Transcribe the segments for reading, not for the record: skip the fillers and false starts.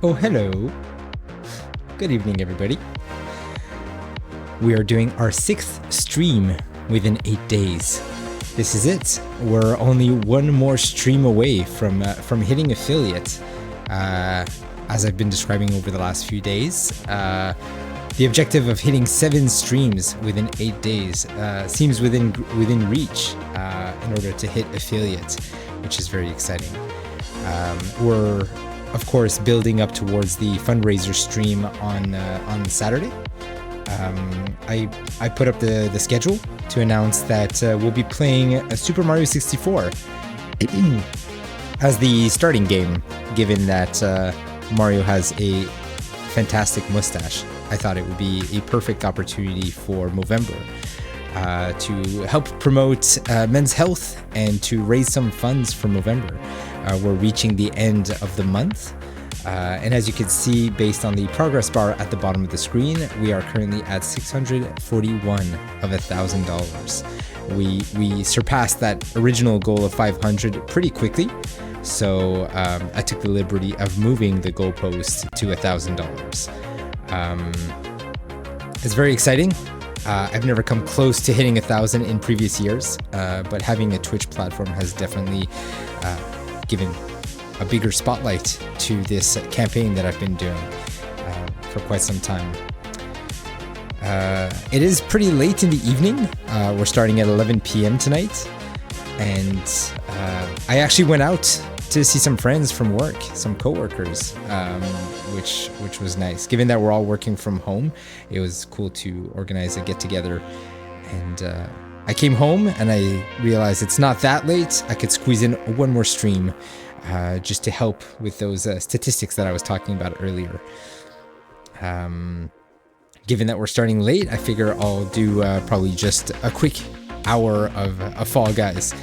Oh, hello. Good evening, everybody. We are doing our 6th stream within 8 days. This is it. We're only one more stream away from hitting affiliate. As I've been describing over the last few days, the objective of hitting 7 streams within 8 days seems within reach in order to hit affiliate, which is very exciting. We're of course building up towards the fundraiser stream on Saturday. I put up the schedule to announce that we'll be playing a Super Mario 64 as the starting game, given that Mario has a fantastic mustache. I thought it would be a perfect opportunity for Movember to help promote men's health and to raise some funds for Movember. We're reaching the end of the month. And as you can see, based on the progress bar at the bottom of the screen, we are currently at 641 of $1,000. We surpassed that original goal of 500 pretty quickly, so I took the liberty of moving the goalpost to $1,000. It's very exciting. I've never come close to hitting 1,000 in previous years, but having a Twitch platform has definitely given a bigger spotlight to this campaign that I've been doing for quite some time. It is pretty late in the evening. We're starting at 11 p.m. tonight, and I actually went out to see some friends from work, some coworkers, which was nice. Given that we're all working from home, it was cool to organize a get-together. And I came home and I realized it's not that late. I could squeeze in one more stream just to help with those statistics that I was talking about earlier. Given that we're starting late, I figure I'll do probably just a quick hour of Fall Guys.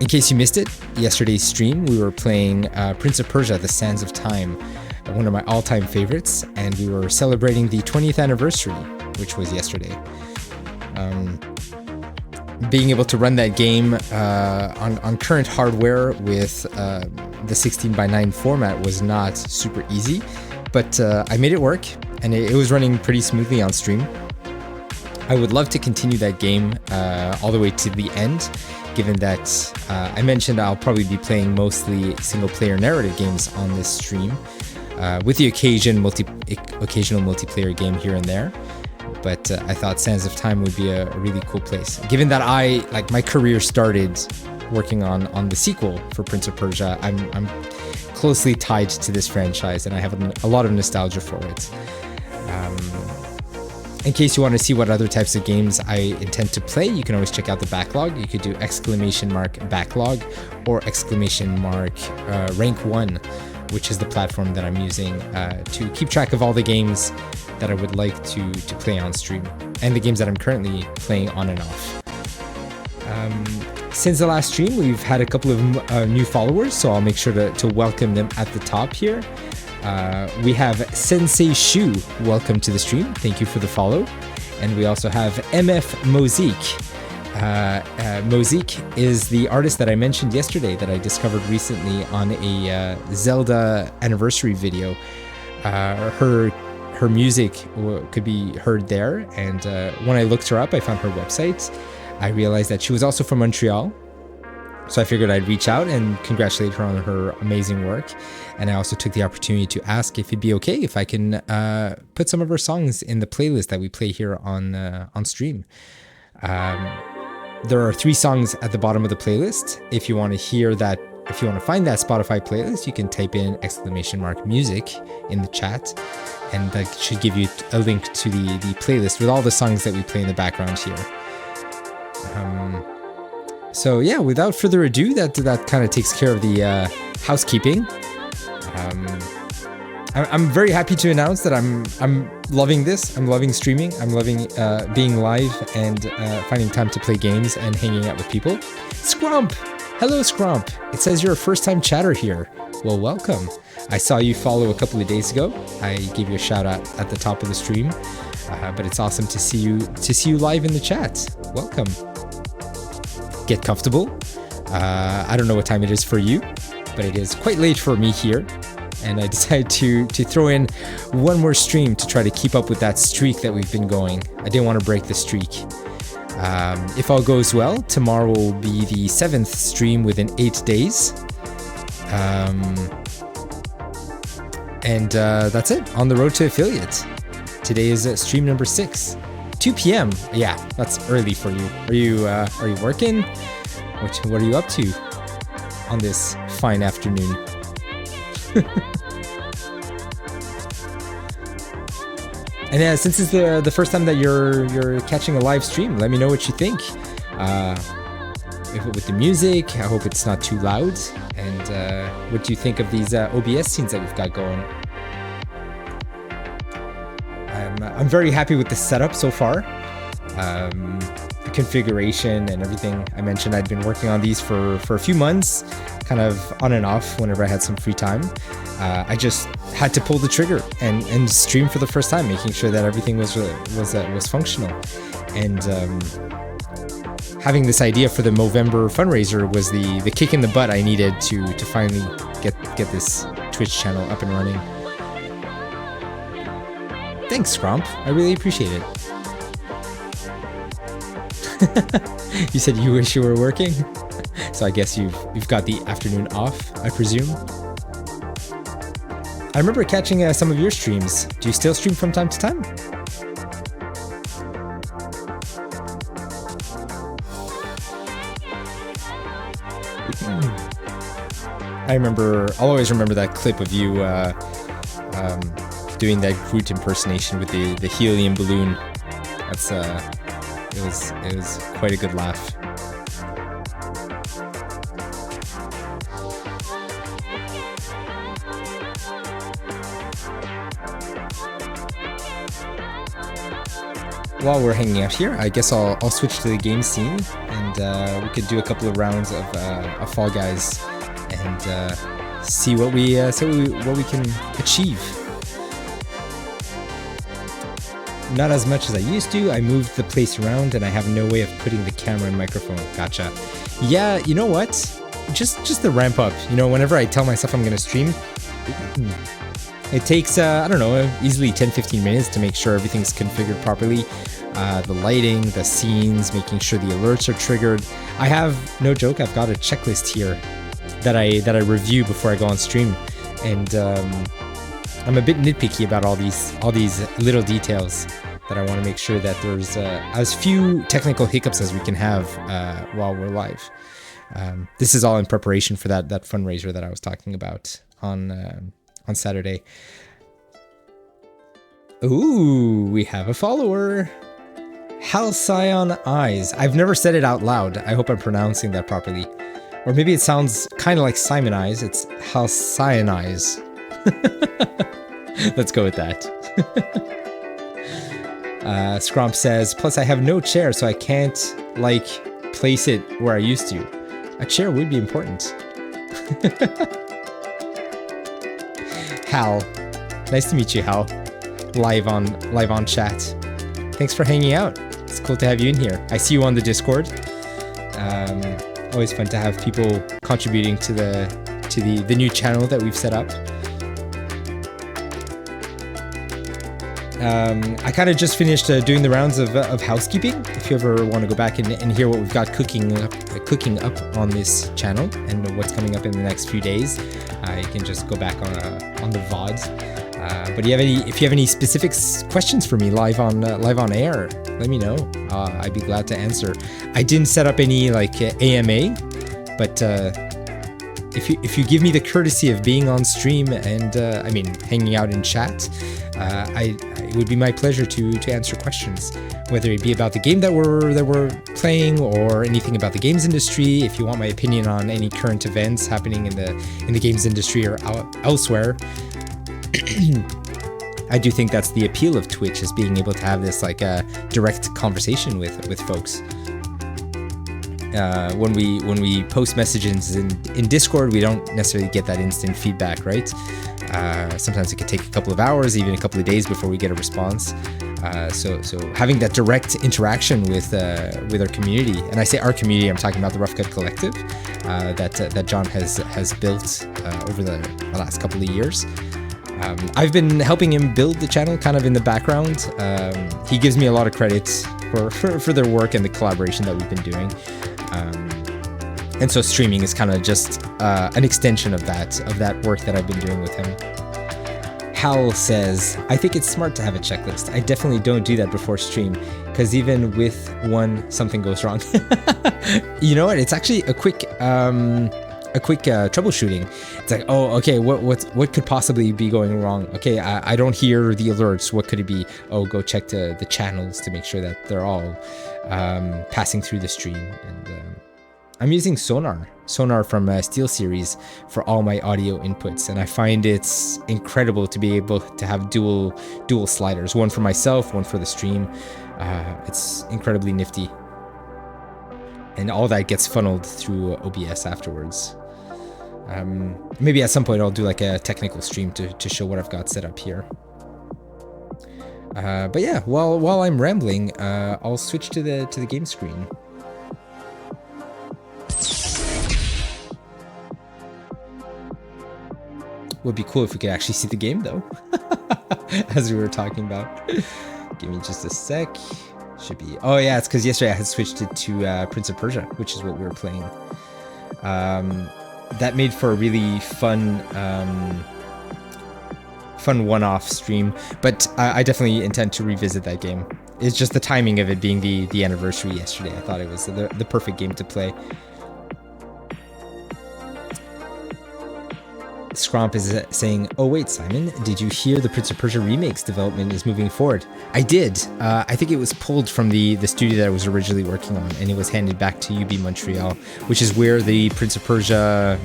In case you missed it, yesterday's stream we were playing Prince of Persia: The Sands of Time, one of my all-time favorites, and we were celebrating the 20th anniversary, which was yesterday. Being able to run that game on current hardware with the 16:9 format was not super easy, but I made it work, and it was running pretty smoothly on stream. I would love to continue that game all the way to the end, given that I mentioned I'll probably be playing mostly single-player narrative games on this stream, with the occasional multiplayer game here and there. But I thought Sands of Time would be a really cool place. Given that my career started working on the sequel for Prince of Persia, I'm closely tied to this franchise, and I have a lot of nostalgia for it. In case you want to see what other types of games I intend to play, you can always check out the backlog. You could do !backlog or !rank 1, which is the platform that I'm using to keep track of all the games that I would like to play on stream, and the games that I'm currently playing on and off. Since the last stream, we've had a couple of new followers, so I'll make sure to welcome them at the top here. We have Sensei Shu, welcome to the stream, thank you for the follow. And we also have MF Mozik. Mozik is the artist that I mentioned yesterday that I discovered recently on a Zelda anniversary video. Her music could be heard there, and when I looked her up, I found her website. I realized that she was also from Montreal, so I figured I'd reach out and congratulate her on her amazing work. And I also took the opportunity to ask if it'd be okay if I can put some of her songs in the playlist that we play here on stream. There are 3 songs at the bottom of the playlist. If you want to hear that, if you want to find that Spotify playlist, you can type in !music in the chat, and that should give you a link to the playlist with all the songs that we play in the background here. So yeah, without further ado, that kind of takes care of the housekeeping. I'm very happy to announce that I'm loving this. I'm loving streaming. I'm loving being live and finding time to play games and hanging out with people. Scrump! Hello, Scrump. It says you're a first-time chatter here. Well, welcome. I saw you follow a couple of days ago. I gave you a shout out at the top of the stream, but it's awesome to see you live in the chat. Welcome. Get comfortable. I don't know what time it is for you, but it is quite late for me here. and I decided to throw in one more stream to try to keep up with that streak that we've been going. I didn't want to break the streak. If all goes well, tomorrow will be the 7th stream within 8 days. And that's it. On the road to affiliate. Today is stream number 6. 2 p.m. Yeah, that's early for you. Are you working? What are you up to on this fine afternoon? And since it's the first time that you're catching a live stream, let me know what you think. With the music, I hope it's not too loud. And what do you think of these OBS scenes that we've got going? I'm very happy with the setup so far. The configuration and everything. I mentioned I'd been working on these for a few months, kind of on and off whenever I had some free time. I just had to pull the trigger and stream for the first time, making sure that everything was functional. And having this idea for the Movember fundraiser was the kick in the butt I needed to finally get this Twitch channel up and running. Thanks, Scromp. I really appreciate it. You said you wish you were working, so I guess you've got the afternoon off, I presume. I remember catching some of your streams. Do you still stream from time to time? I'll always remember that clip of you doing that Groot impersonation with the helium balloon. That's it was quite a good laugh. While we're hanging out here, I guess I'll switch to the game scene, and we could do a couple of rounds of Fall Guys and see what we can achieve. Not as much as I used to. I moved the place around, and I have no way of putting the camera and microphone. Gotcha. Yeah, you know what? Just the ramp up. You know, whenever I tell myself I'm gonna stream, it takes I don't know, easily 10-15 minutes to make sure everything's configured properly. The lighting, the scenes, making sure the alerts are triggered. I have, no joke, I've got a checklist here that I review before I go on stream, and I'm a bit nitpicky about all these little details that I want to make sure that there's as few technical hiccups as we can have while we're live. This is all in preparation for that fundraiser that I was talking about on Saturday. Ooh, we have a follower. Halcyon Eyes. I've never said it out loud. I hope I'm pronouncing that properly. Or maybe it sounds kind of like Simon Eyes. It's Halcyon Eyes. Let's go with that. Scromp says, plus I have no chair, so I can't, place it where I used to. A chair would be important. Hal. Nice to meet you, Hal. Live on chat. Thanks for hanging out. It's cool to have you in here. I see you on the Discord. Always fun to have people contributing to the new channel that we've set up. I kind of just finished doing the rounds of housekeeping. If you ever want to go back and hear what we've got cooking up on this channel and what's coming up in the next few days, you can just go back on the VOD. But if you have any specific questions for me live on air, let me know. I'd be glad to answer. I didn't set up any AMA, but if you give me the courtesy of being on stream and hanging out in chat, it would be my pleasure to answer questions, whether it be about the game that we're playing or anything about the games industry. If you want my opinion on any current events happening in the games industry or elsewhere. I do think that's the appeal of Twitch, is being able to have this direct conversation with folks. When we post messages in Discord, we don't necessarily get that instant feedback, right? Sometimes it could take a couple of hours, even a couple of days before we get a response. So having that direct interaction with our community, and I say our community, I'm talking about the Rough Cut Collective that John has built over the last couple of years. I've been helping him build the channel kind of in the background. He gives me a lot of credit for their work and the collaboration that we've been doing. And so streaming is kind of just an extension of that work that I've been doing with him. Hal says, I think it's smart to have a checklist. I definitely don't do that before stream, because even with one, something goes wrong. You know what? It's actually a quick troubleshooting. It's like, oh, okay, what could possibly be going wrong? Okay, I don't hear the alerts. What could it be? Oh, go check the channels to make sure that they're all passing through the stream. And I'm using Sonar from SteelSeries for all my audio inputs, and I find it's incredible to be able to have dual sliders, one for myself, one for the stream. It's incredibly nifty, and all that gets funneled through OBS afterwards. Maybe at some point I'll do like a technical stream to show what I've got set up here. But yeah, while I'm rambling, I'll switch to the game screen. Would be cool if we could actually see the game though, as we were talking about. Give me just a sec. Should be. Oh yeah, it's because yesterday I had switched it to Prince of Persia, which is what we were playing. That made for a really fun one-off stream, but I definitely intend to revisit that game. It's just the timing of it being the anniversary yesterday. I thought it was the perfect game to play. Scromp is saying, oh wait, Simon, did you hear the Prince of Persia remake's development is moving forward? I did. I think it was pulled from the studio that I was originally working on, and it was handed back to UB Montreal, which is where the Prince of Persia,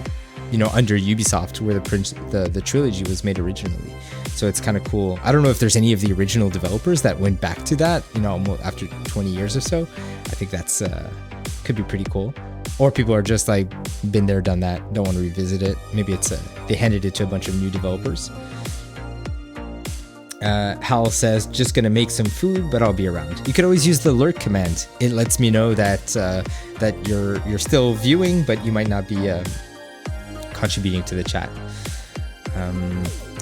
under Ubisoft, where the trilogy was made originally. So it's kind of cool. I don't know if there's any of the original developers that went back to that, after 20 years or so. I think that's could be pretty cool. Or people are just like, been there, done that, don't want to revisit it. Maybe it's they handed it to a bunch of new developers. Hal says, just gonna make some food, but I'll be around. You could always use the lurk command. It lets me know that that you're still viewing, but you might not be contributing to the chat.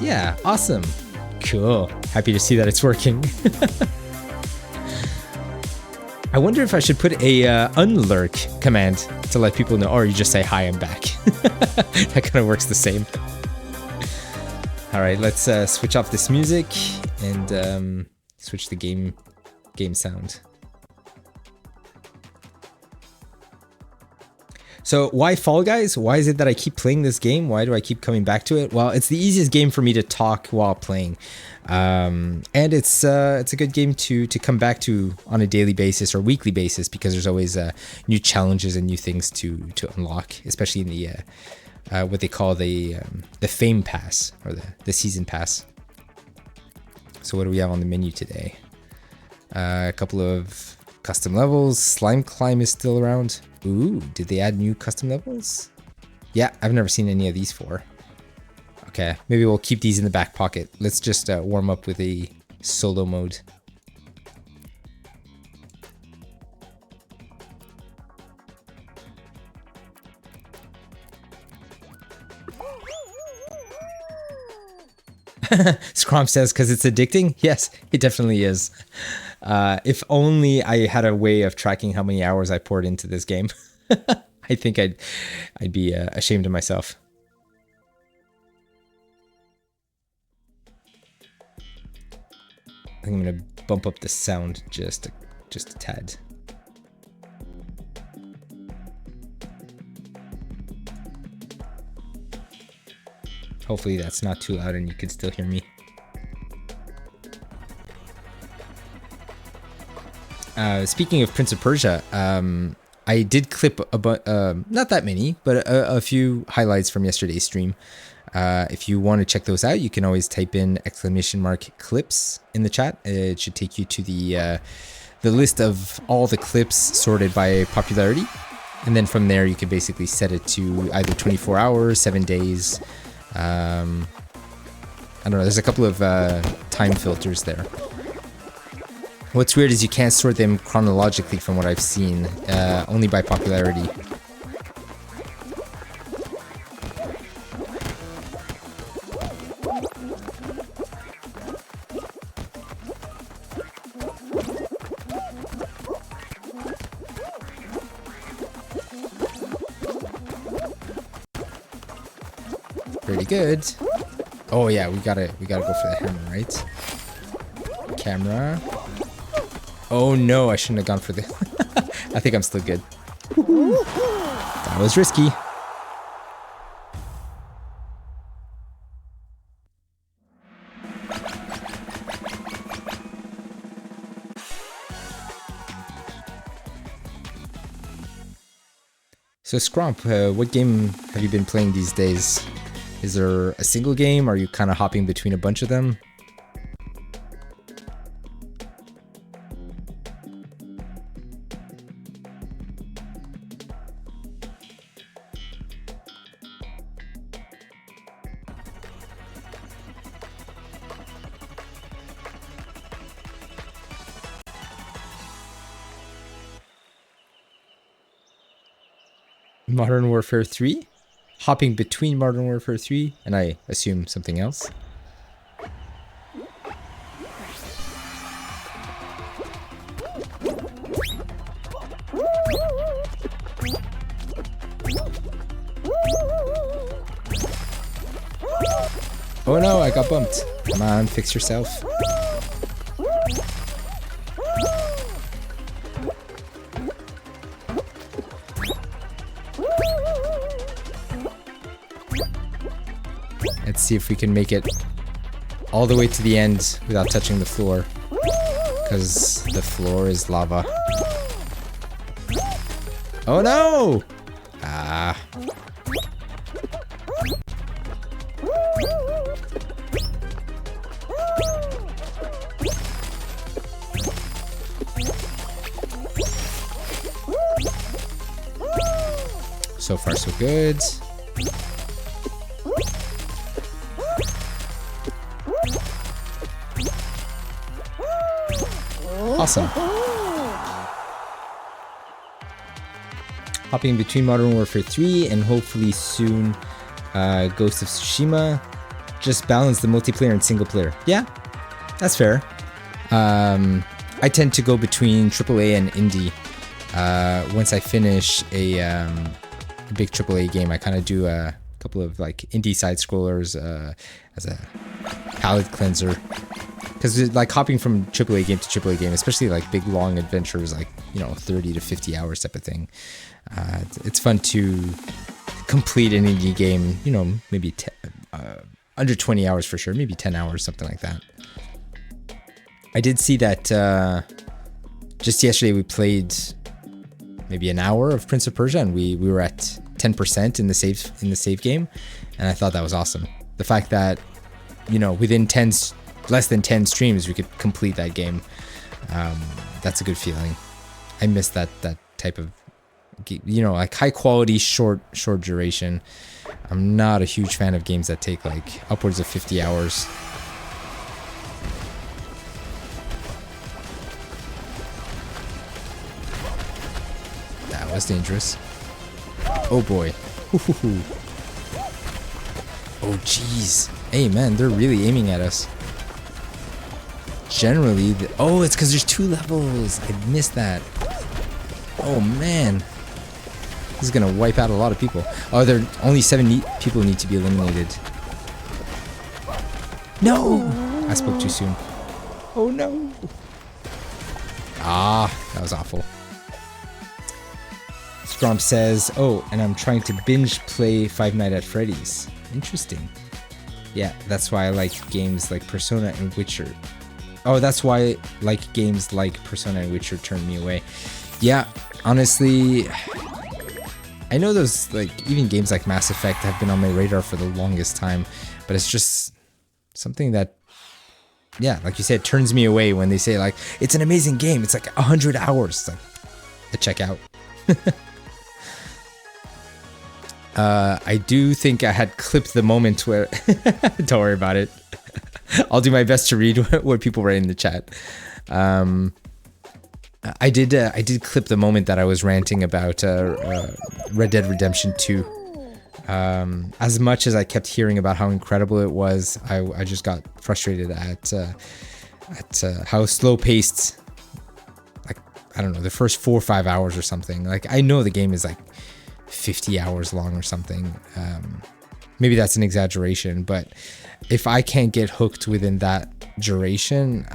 Yeah, awesome, cool. Happy to see that it's working. I wonder if I should put a unlurk command to let people know, or you just say, hi, I'm back. That kind of works the same. All right, let's switch off this music and switch the game sound. So why Fall Guys? Why is it that I keep playing this game? Why do I keep coming back to it? Well, it's the easiest game for me to talk while playing. And it's a good game to come back to on a daily basis or weekly basis, because there's always new challenges and new things to unlock, especially in the what they call the Fame Pass, or the Season Pass. So what do we have on the menu today? A couple of custom levels. Slime Climb is still around. Ooh, did they add new custom levels? Yeah, I've never seen any of these before. Okay, maybe we'll keep these in the back pocket. Let's just warm up with a solo mode. Scromp says, because it's addicting? Yes, it definitely is. If only I had a way of tracking how many hours I poured into this game. I think I'd be ashamed of myself. I think I'm gonna bump up the sound just a tad. Hopefully that's not too loud and you can still hear me. Speaking of Prince of Persia, I did clip not that many, but a few highlights from yesterday's stream. If you want to check those out, you can always type in !clips in the chat. It should take you to the list of all the clips sorted by popularity. And then from there, you can basically set it to either 24 hours, 7 days. I don't know, there's a couple of time filters there. What's weird is you can't sort them chronologically from what I've seen, only by popularity. Pretty good. Oh yeah, we gotta go for the hammer, right? Camera. Oh no, I shouldn't have gone for the... I think I'm still good. That was risky. So Scromp, what game have you been playing these days? Is there a single game? Are you kind of hopping between a bunch of them? Modern Warfare 3? Hopping between Modern Warfare 3 and I assume something else. Oh no, I got bumped. Come on, fix yourself. Let's see if we can make it all the way to the end without touching the floor. Because the floor is lava. Oh no! Ah. So far so good. Awesome. Hopping between Modern Warfare 3 and hopefully soon Ghost of Tsushima. Just balance the multiplayer and single player. Yeah, that's fair. I tend to go between AAA and indie. Once I finish a big AAA game, I kind of do a couple of like indie side scrollers as a palate cleanser. Because like hopping from AAA game to AAA game, especially like big long adventures, like 30 to 50 hours type of thing, it's fun to complete an indie game. Maybe under 20 hours for sure, maybe 10 hours, something like that. I did see that just yesterday we played maybe an hour of Prince of Persia, and we were at 10% in the save game, and I thought that was awesome. The fact that within less than 10 streams we could complete that game, that's a good feeling. I miss that type of like high quality short duration. I'm not a huge fan of games that take like upwards of 50 hours. That was dangerous. Oh boy. Oh jeez. Hey man, they're really aiming at us. Generally, oh, it's because there's 2 levels. I missed that. Oh man, this is gonna wipe out a lot of people. Oh, there only 7 people need to be eliminated. No, I spoke too soon. Oh no. Ah, that was awful. Scromp says, oh, and I'm trying to binge play Five Nights at Freddy's. Interesting. Yeah, that's why I like games like Persona and Witcher. Oh, that's why like games like Persona and Witcher turned me away. Yeah, honestly, I know those like even games like Mass Effect have been on my radar for the longest time, but it's just something that, yeah, like you said, turns me away when they say like it's an amazing game. It's like 100 hours. It's like a check out. I do think I had clipped the moment where don't worry about it. I'll do my best to read what people write in the chat. I did clip the moment that I was ranting about Red Dead Redemption 2. As much as I kept hearing about how incredible it was, I just got frustrated at how slow paced. Like, I don't know, the first 4 or 5 hours or something. Like, I know the game is like 50 hours long or something. Maybe that's an exaggeration, but if I can't get hooked within that duration,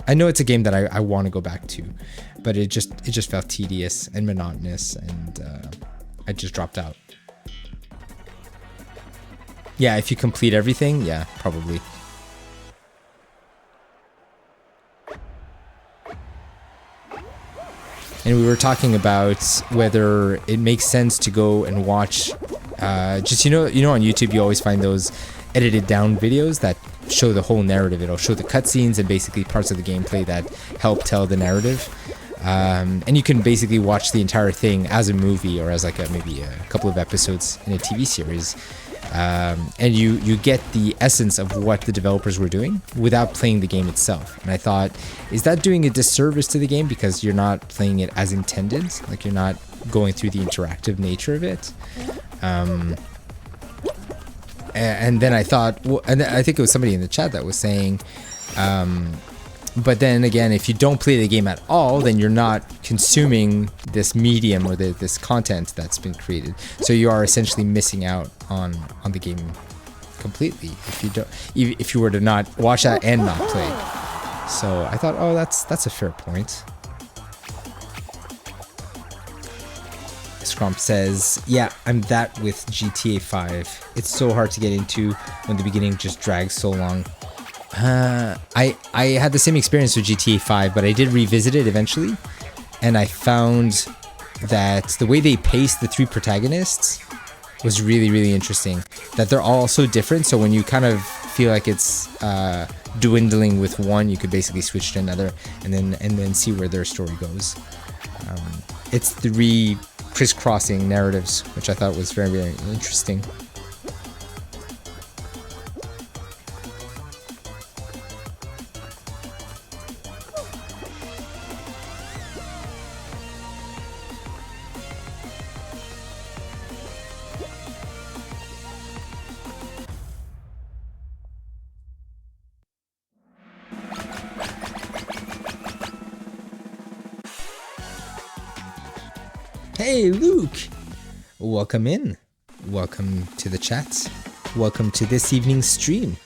I know it's a game that I want to go back to, but it just felt tedious and monotonous, and I just dropped out. Yeah, if you complete everything, yeah, probably. And we were talking about whether it makes sense to go and watch, just you know on YouTube you always find those edited down videos that show the whole narrative. It'll show the cutscenes and basically parts of the gameplay that help tell the narrative. And you can basically watch the entire thing as a movie or as like maybe a couple of episodes in a TV series. And you get the essence of what the developers were doing without playing the game itself. And I thought, is that doing a disservice to the game because you're not playing it as intended? Like, you're not going through the interactive nature of it. And then I thought, well, and I think it was somebody in the chat that was saying, but then again, if you don't play the game at all, then you're not consuming this medium or this content that's been created. So you are essentially missing out on the game completely if you were to not watch that and not play. So I thought, oh, that's a fair point. Scrump says, yeah, I'm that with GTA 5. It's so hard to get into when the beginning just drags so long. I had the same experience with GTA 5, but I did revisit it eventually, and I found that the way they paced the three protagonists was really, really interesting. That they're all so different, so when you kind of feel like it's dwindling with one, you could basically switch to another and then see where their story goes. It's three crisscrossing narratives, which I thought was very, very interesting. Hey, Luke! Welcome in. Welcome to the chat. Welcome to this evening's stream.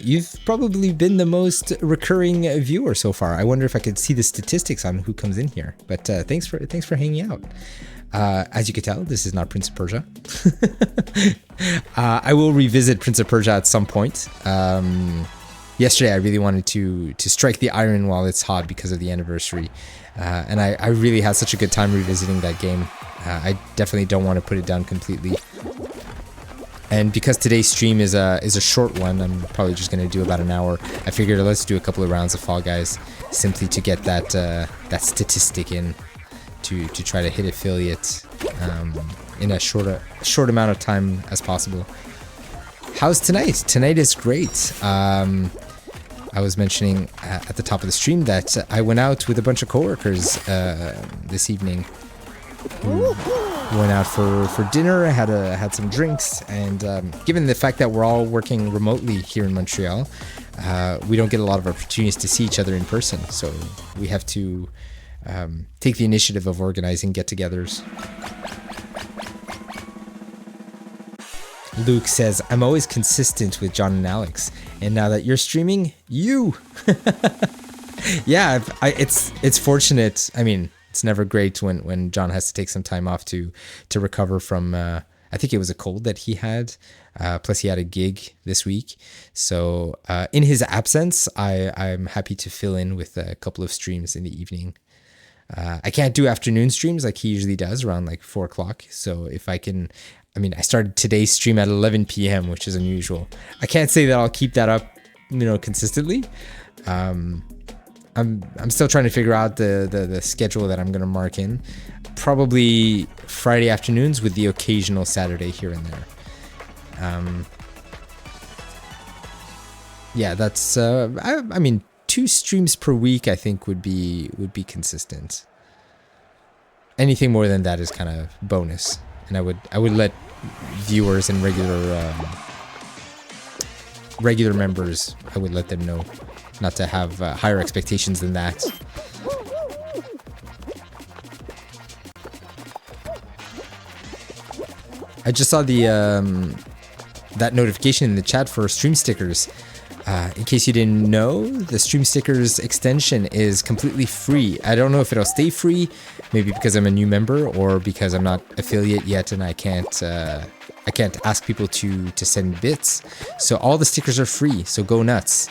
You've probably been the most recurring viewer so far. I wonder if I could see the statistics on who comes in here. But thanks for hanging out. As you can tell, this is not Prince of Persia. I will revisit Prince of Persia at some point. Yesterday, I really wanted to strike the iron while it's hot because of the anniversary. And I really had such a good time revisiting that game. I definitely don't want to put it down completely. And because today's stream is a short one, I'm probably just going to do about an hour. I figured let's do a couple of rounds of Fall Guys simply to get that statistic in to try to hit affiliate in a short amount of time as possible. How's tonight? Tonight is great. I was mentioning at the top of the stream that I went out with a bunch of coworkers this evening. We went out for dinner, had some drinks, and given the fact that we're all working remotely here in Montreal, we don't get a lot of opportunities to see each other in person. So we have to take the initiative of organizing get-togethers. Luke says, I'm always consistent with John and Alex, and now that you're streaming, you! Yeah, it's fortunate. I mean, it's never great when John has to take some time off to recover from, I think it was a cold that he had, plus he had a gig this week. So in his absence, I'm happy to fill in with a couple of streams in the evening. I can't do afternoon streams like he usually does around like 4 o'clock. So if I can... I mean, I started today's stream at 11 p.m., which is unusual. I can't say that I'll keep that up, consistently. I'm still trying to figure out the schedule that I'm going to mark in. Probably Friday afternoons with the occasional Saturday here and there. yeah, that's I mean 2 streams per week I think would be consistent. Anything more than that is kind of bonus, and I would let viewers and regular members, I would let them know not to have higher expectations than that. I just saw the that notification in the chat for stream stickers. In case you didn't know, the stream stickers extension is completely free. I don't know if it'll stay free, maybe because I'm a new member or because I'm not affiliate yet and I can't ask people to send bits. So all the stickers are free, so go nuts.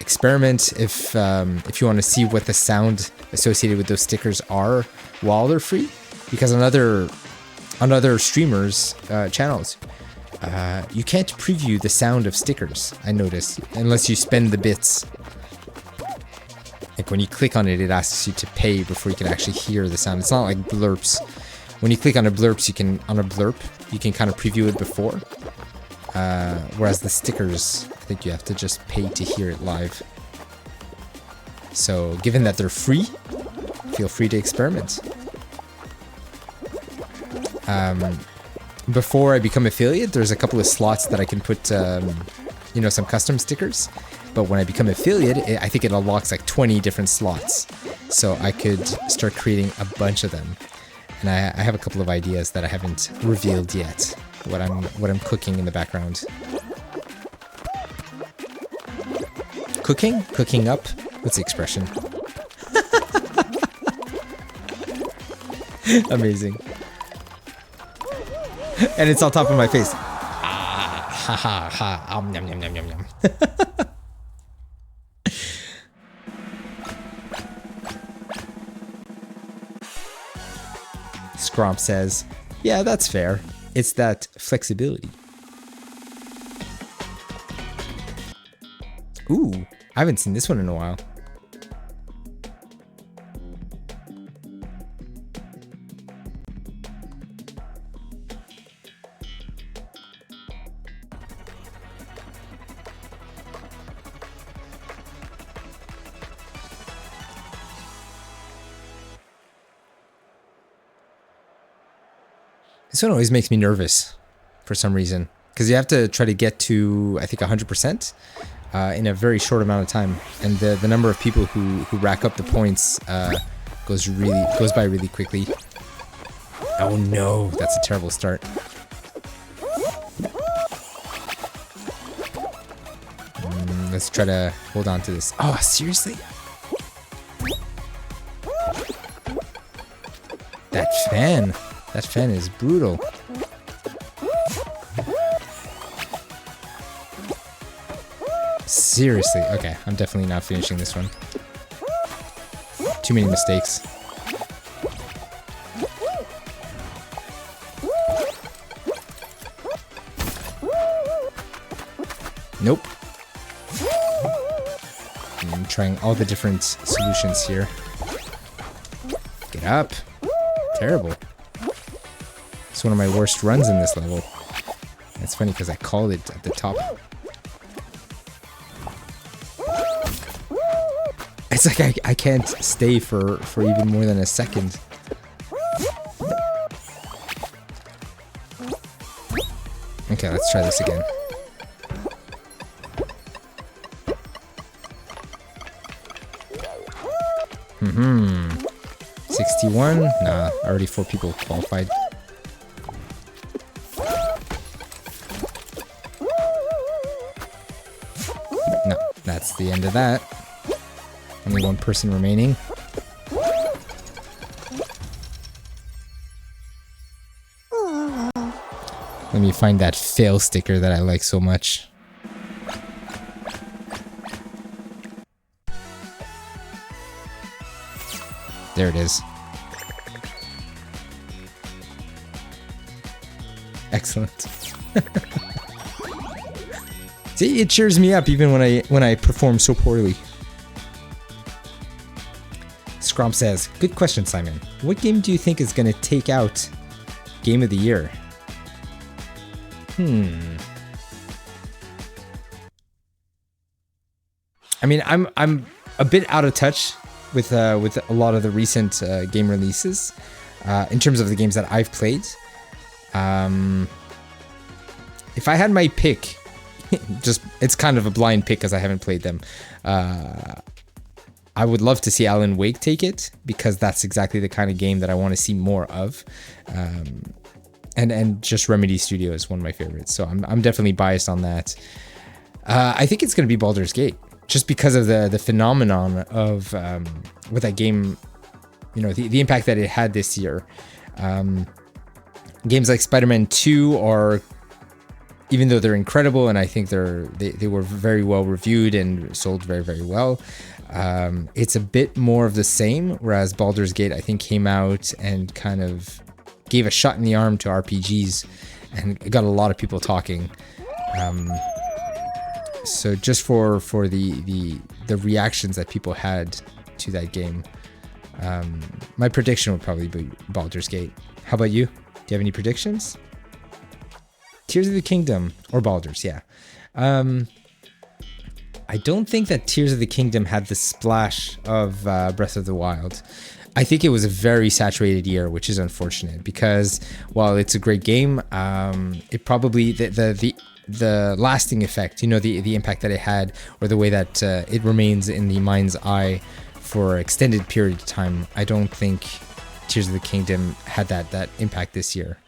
Experiment if you want to see what the sound associated with those stickers are while they're free, because on other streamers' channels, you can't preview the sound of stickers, I noticed, unless you spend the bits. Like when you click on it, it asks you to pay before you can actually hear the sound. It's not like blurps. When you click on a blurp, you can kind of preview it before. Whereas the stickers, I think you have to just pay to hear it live. So given that they're free, feel free to experiment. Before I become affiliate, there's a couple of slots that I can put, some custom stickers. But when I become affiliate, I think it unlocks like 20 different slots. So I could start creating a bunch of them. And I have a couple of ideas that I haven't revealed yet. What I'm cooking in the background. Cooking up? What's the expression? Amazing. And it's on top of my face. Ah, ha ha ha. Yum yum yum yum yum. Scromp says, yeah, that's fair. It's that flexibility. Ooh, I haven't seen this one in a while. This one always makes me nervous for some reason, because you have to try to get to, I think, 100% in a very short amount of time, and the number of people who rack up the points goes by really quickly. Oh no, that's a terrible start. Let's try to hold on to this. Oh, seriously? That fan is brutal. Seriously, okay, I'm definitely not finishing this one. Too many mistakes. Nope. I'm trying all the different solutions here. Get up. Terrible. It's one of my worst runs in this level. It's funny because I called it at the top. It's like I can't stay for even more than a second. Okay, let's try this again. Mm-hmm. 61? Nah, already 4 people qualified. No, that's the end of that. Only 1 person remaining. Let me find that fail sticker that I like so much. There it is. Excellent. See, it cheers me up even when I perform so poorly. Scromp says, good question, Simon. What game do you think is going to take out Game of the Year? I mean, I'm a bit out of touch with a lot of the recent game releases in terms of the games that I've played. If I had my pick, just it's kind of a blind pick because I haven't played them. I would love to see Alan Wake take it because that's exactly the kind of game that I want to see more of. And just Remedy Studio is one of my favorites, so I'm definitely biased on that. I think it's going to be Baldur's Gate, just because of the phenomenon of what that game, the impact that it had this year. Games like Spider-Man 2 are, even though they're incredible, and I think they were very well reviewed and sold very, very well, it's a bit more of the same, whereas Baldur's Gate, I think, came out and kind of gave a shot in the arm to RPGs and got a lot of people talking. So just for the reactions that people had to that game, my prediction would probably be Baldur's Gate. How about you? Do you have any predictions? Tears of the Kingdom or Baldur's, yeah. I don't think that Tears of the Kingdom had the splash of Breath of the Wild. I think it was a very saturated year, which is unfortunate because while it's a great game, it probably the lasting effect, the impact that it had, or the way that it remains in the mind's eye for an extended period of time, I don't think Tears of the Kingdom had that impact this year.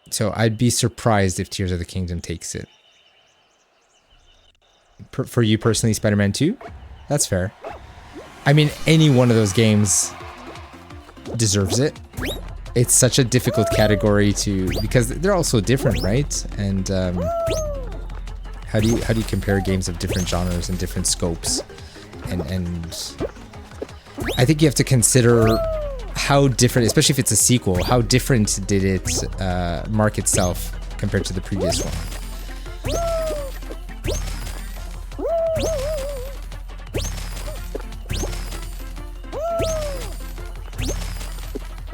So I'd be surprised if Tears of the Kingdom takes it. For you personally, Spider-Man 2? That's fair. I mean, any one of those games deserves it. It's such a difficult category because they're all so different, right? And how do you compare games of different genres and different scopes? And I think you have to consider how different, especially if it's a sequel, how different did it mark itself compared to the previous one?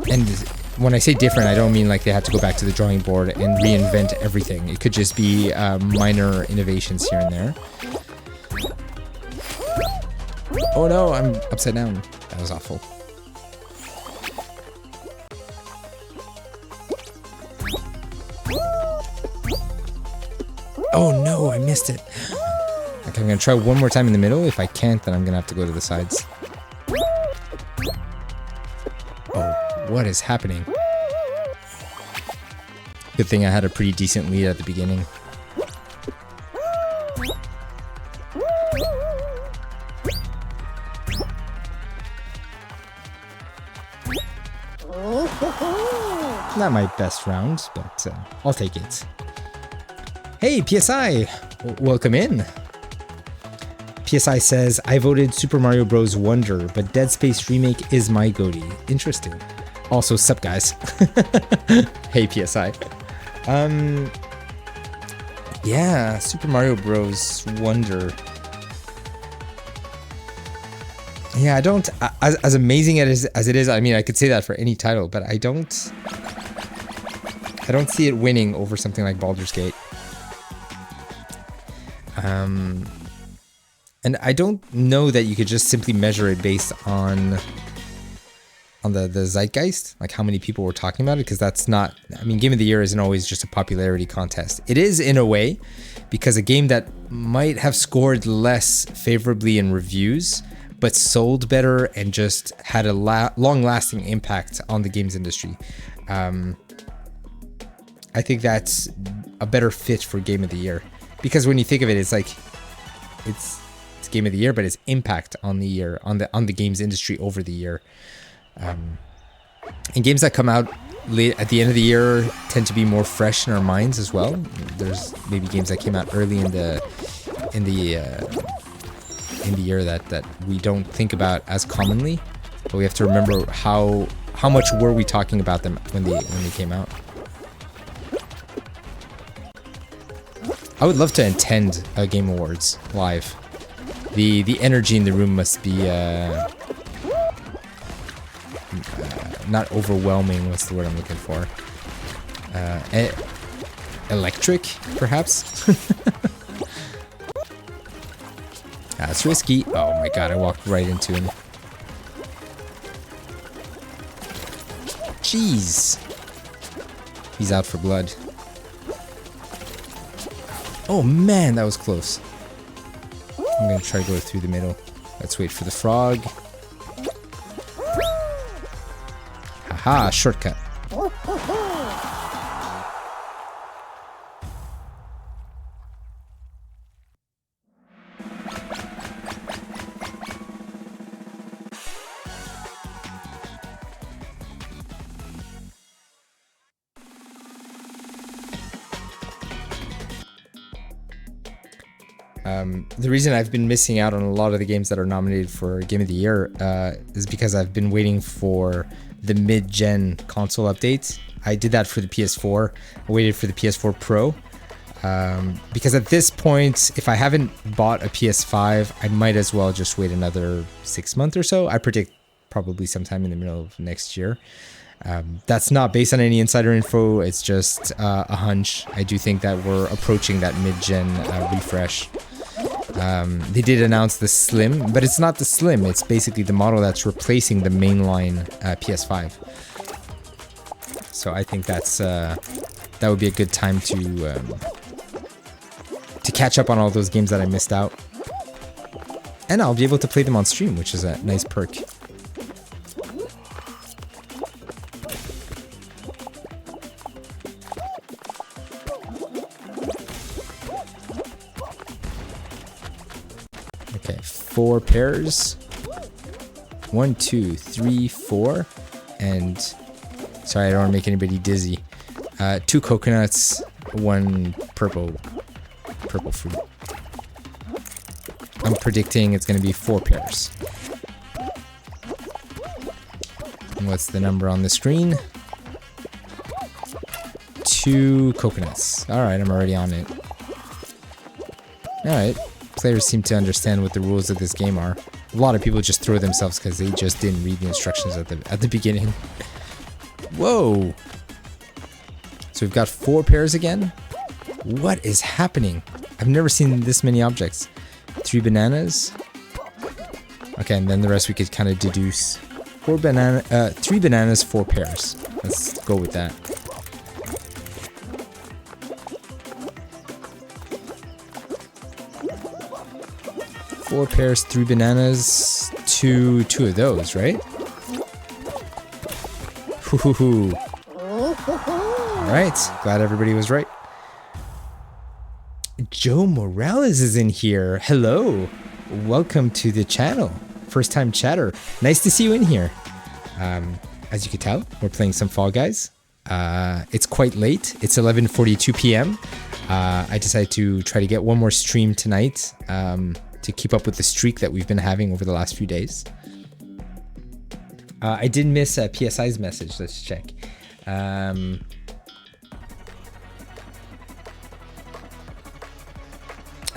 And when I say different, I don't mean like they had to go back to the drawing board and reinvent everything. It could just be minor innovations here and there. Oh no, I'm upside down. That was awful. Oh no, I missed it. Okay, I'm gonna try one more time in the middle. If I can't, then I'm gonna have to go to the sides. Oh, what is happening? Good thing I had a pretty decent lead at the beginning. Not my best round, but I'll take it. Hey, PSI! Welcome in. PSI says, I voted Super Mario Bros. Wonder, but Dead Space Remake is my goatee. Interesting. Also, sup guys. Hey, PSI. Yeah, Super Mario Bros. Wonder. Yeah, I don't, as amazing as it is, I mean, I could say that for any title, but I don't see it winning over something like Baldur's Gate. And I don't know that you could just simply measure it based on the zeitgeist, like how many people were talking about it, because that's not, I mean, Game of the Year isn't always just a popularity contest. It is in a way, because a game that might have scored less favorably in reviews, but sold better and just had a long-lasting impact on the games industry. I think that's a better fit for Game of the Year, because when you think of it, it's like it's Game of the Year, but its impact on the year, on the games industry over the year. And games that come out late at the end of the year tend to be more fresh in our minds as well. There's maybe games that came out early in the year that we don't think about as commonly, but we have to remember how much were we talking about them when they came out. I would love to attend a Game Awards live. The energy in the room must be not overwhelming. What's the word I'm looking for? Electric, perhaps. That's risky. Oh my god, I walked right into him. Jeez. He's out for blood. Oh man, that was close. I'm gonna try to go through the middle. Let's wait for the frog. Haha, shortcut. The reason I've been missing out on a lot of the games that are nominated for Game of the Year is because I've been waiting for the mid-gen console update. I did that for the PS4. I waited for the PS4 Pro. Because at this point, if I haven't bought a PS5, I might as well just wait another 6 months or so. I predict probably sometime in the middle of next year. That's not based on any insider info. It's just a hunch. I do think that we're approaching that mid-gen refresh. They did announce the Slim, but it's not the Slim. It's basically the model that's replacing the mainline PS5. So I think that's that would be a good time to catch up on all those games that I missed out. And I'll be able to play them on stream, which is a nice perk. Okay, 4 pairs. 1, 2, 3, 4. And sorry, I don't want to make anybody dizzy. 2 coconuts, 1 purple fruit. I'm predicting it's going to be 4 pairs. And what's the number on the screen? 2 coconuts. Alright, I'm already on it. Alright. Players seem to understand what the rules of this game are. A lot of people just throw themselves because they just didn't read the instructions at the beginning. Whoa! So we've got 4 pairs again? What is happening? I've never seen this many objects. 3 bananas. Okay, and then the rest we could kind of deduce. 3 bananas, 4 pairs. Let's go with that. Four pairs, 3 bananas, two of those, right? Hoo-hoo-hoo. Alright, glad everybody was right. Joe Morales is in here. Hello. Welcome to the channel. First time chatter. Nice to see you in here. As you can tell, we're playing some Fall Guys. It's quite late. It's 11:42 p.m. I decided to try to get one more stream tonight to keep up with the streak that we've been having over the last few days. I did miss PSI's message. Let's check. I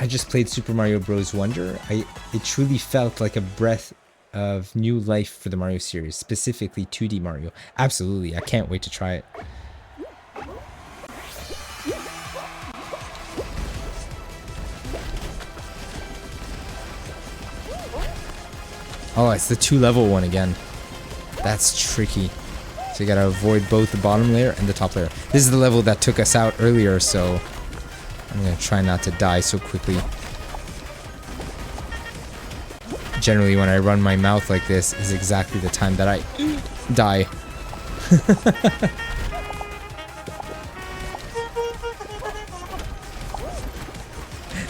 just played Super Mario Bros. Wonder. It truly felt like a breath of new life for the Mario series, specifically 2D Mario. Absolutely, I can't wait to try it. Oh, it's the 2-level one again. That's tricky. So you gotta avoid both the bottom layer and the top layer. This is the level that took us out earlier, so I'm gonna try not to die so quickly. Generally, when I run my mouth like this is exactly the time that I die.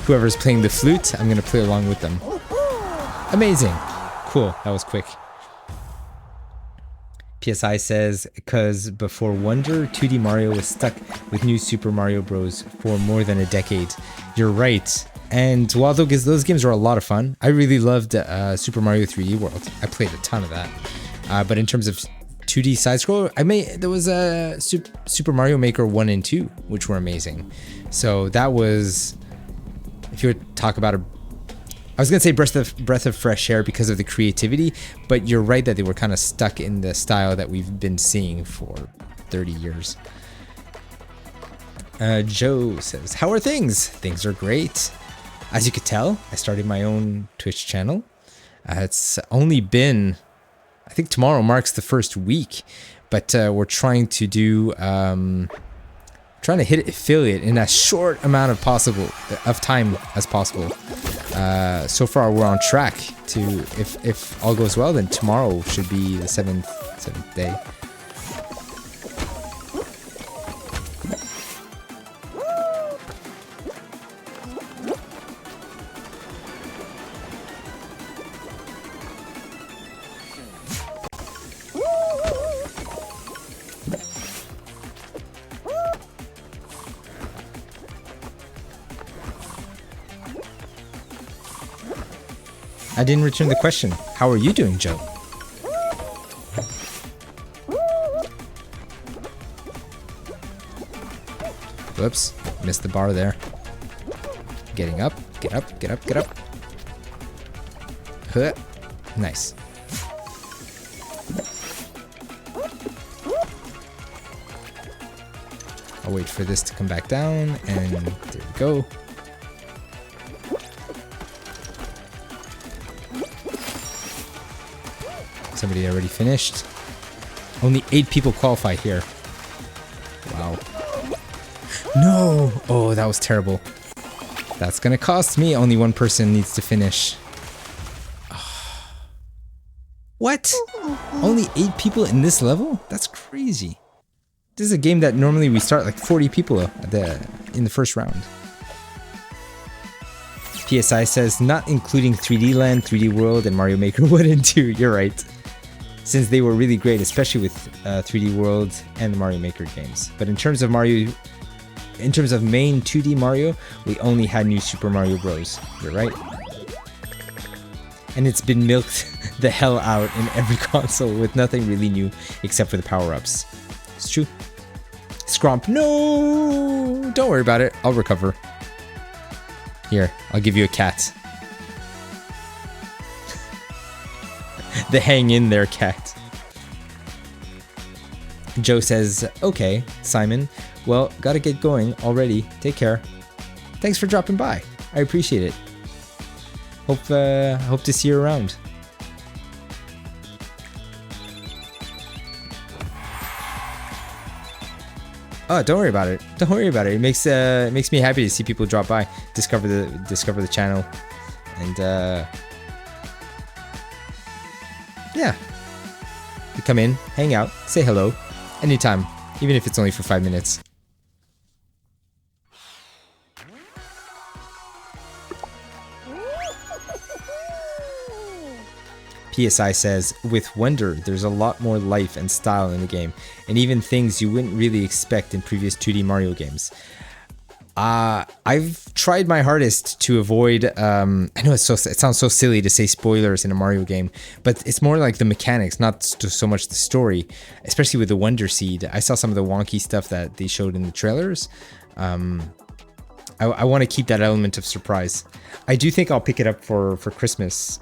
Whoever's playing the flute, I'm gonna play along with them. Amazing. Cool, that was quick. PSI says, because before Wonder, 2D Mario was stuck with New Super Mario Bros. For more than a decade. You're right. And while those games were a lot of fun, I really loved Super Mario 3D World. I played a ton of that. But in terms of 2D side-scroller, there was a Super Mario Maker 1 and 2, which were amazing. So that was, if you were to talk about I was gonna say breath of fresh air because of the creativity, but you're right that they were kind of stuck in the style that we've been seeing for 30 years. Joe says, how are things? Things are great. As you could tell, I started my own Twitch channel. It's only been, I think tomorrow marks the first week, but we're trying to do, trying to hit affiliate in as short amount of time as possible. So far we're on track to, if all goes well, then tomorrow should be the seventh day. I didn't return the question. How are you doing, Joe? Whoops, missed the bar there. Getting up, get up, get up, get up. Huh. Nice. I'll wait for this to come back down, and there we go. Somebody already finished. Only 8 people qualify here. Wow. No! Oh, that was terrible. That's gonna cost me. Only 1 person needs to finish. What? Only 8 people in this level? That's crazy. This is a game that normally we start like 40 people in the first round. PSI says, not including 3D Land, 3D World, and Mario Maker 1 and 2. You're right. Since they were really great, especially with 3D World and the Mario Maker games. But in terms of main 2D Mario, we only had New Super Mario Bros. You're right. And it's been milked the hell out in every console with nothing really new except for the power-ups. It's true. Scromp, no! Don't worry about it, I'll recover. Here, I'll give you a cat. The hang in there cat. Joe says, okay, Simon. Well, gotta get going already. Take care. Thanks for dropping by. I appreciate it. Hope to see you around. Oh, don't worry about it. Don't worry about it. It makes me happy to see people drop by, discover the channel, and yeah, you come in, hang out, say hello, anytime, even if it's only for 5 minutes. PSI says, with Wonder, there's a lot more life and style in the game, and even things you wouldn't really expect in previous 2D Mario games. I've tried my hardest to avoid, I know it sounds so silly to say spoilers in a Mario game, but it's more like the mechanics, not so much the story, especially with the Wonder Seed. I saw some of the wonky stuff that they showed in the trailers. I want to keep that element of surprise. I do think I'll pick it up for Christmas.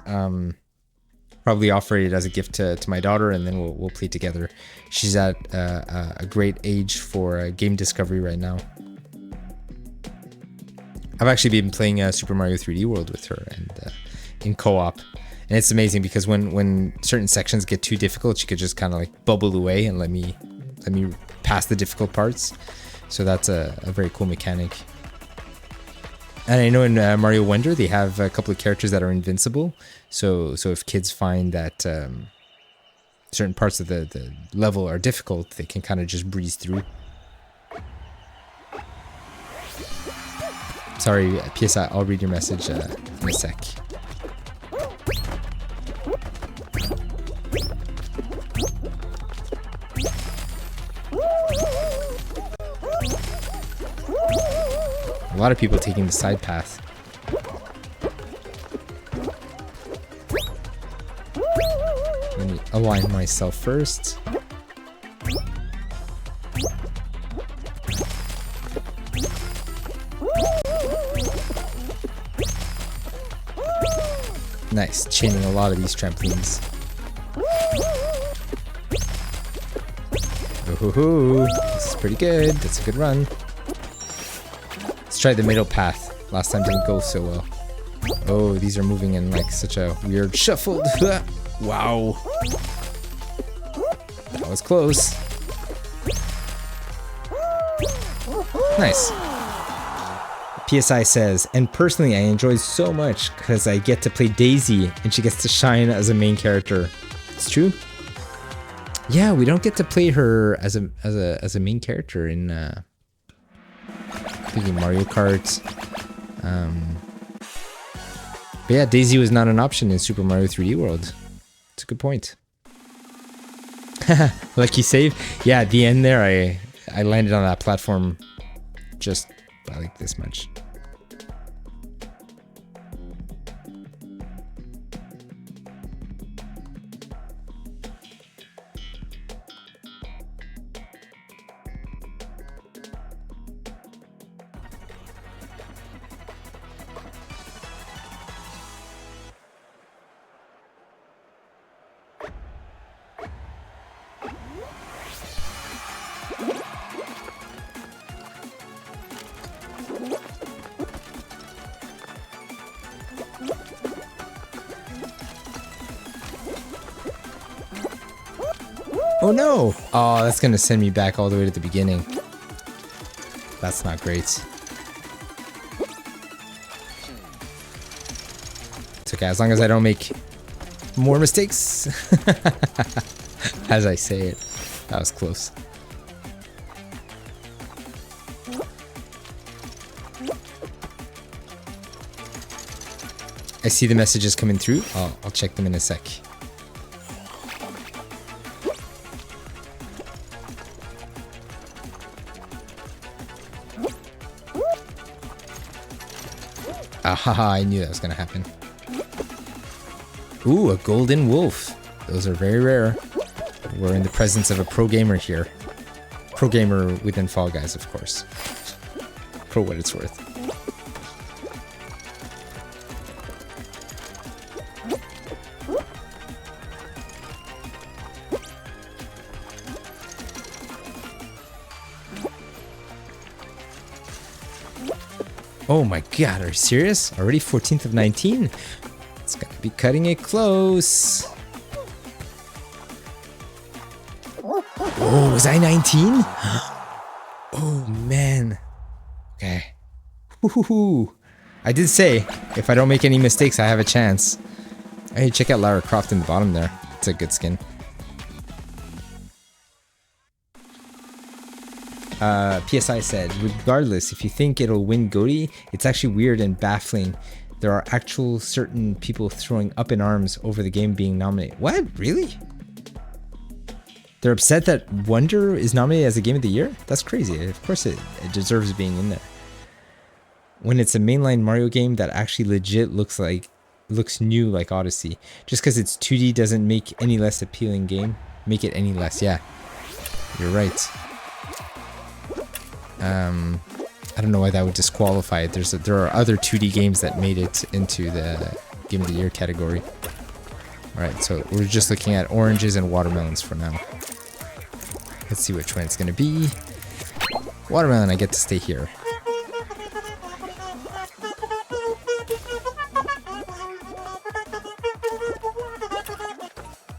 Probably offer it as a gift to my daughter, and then we'll play together. She's at a great age for game discovery right now. I've actually been playing Super Mario 3D World with her, and in co-op, and it's amazing because when certain sections get too difficult, she could just kind of like bubble away and let me pass the difficult parts. So that's a very cool mechanic. And I know in Mario Wonder they have a couple of characters that are invincible. So if kids find that certain parts of the level are difficult, they can kind of just breeze through. Sorry, PSI, I'll read your message in a sec. A lot of people taking the side path. Let me align myself first. Nice, chaining a lot of these trampolines. Ooh, this is pretty good. That's a good run. Let's try the middle path. Last time didn't go so well. Oh, these are moving in like such a weird shuffled. Wow. That was close. Nice. PSI says, and personally I enjoy so much because I get to play Daisy and she gets to shine as a main character. It's true. Yeah, we don't get to play her as a main character in thinking Mario Kart. But yeah, Daisy was not an option in Super Mario 3D World. It's a good point. Lucky save. Yeah, at the end there, I landed on that platform just by like this much. Oh no! Oh, that's gonna send me back all the way to the beginning. That's not great. It's okay, as long as I don't make more mistakes. As I say it. That was close. I see the messages coming through. I'll check them in a sec. Haha, I knew that was gonna happen. Ooh, a golden wolf. Those are very rare. We're in the presence of a pro gamer here. Pro gamer within Fall Guys, of course. For what it's worth. Oh my god, are you serious? Already 14th of 19? It's gonna be cutting it close. Oh, was I 19? Oh man. Okay. Woohoo. I did say, if I don't make any mistakes, I have a chance. Hey, check out Lara Croft in the bottom there. It's a good skin. PSI said, regardless, if you think it'll win GOTY, it's actually weird and baffling. There are actual certain people throwing up in arms over the game being nominated. What? Really? They're upset that Wonder is nominated as a Game of the Year? That's crazy. Of course it deserves being in there. When it's a mainline Mario game that actually legit looks new like Odyssey. Just because it's 2D doesn't make any less appealing game. Make it any less, yeah. You're right. I don't know why that would disqualify it. There are other 2D games that made it into the Game of the Year category. Alright, so we're just looking at oranges and watermelons for now. Let's see which one it's gonna be. Watermelon, I get to stay here.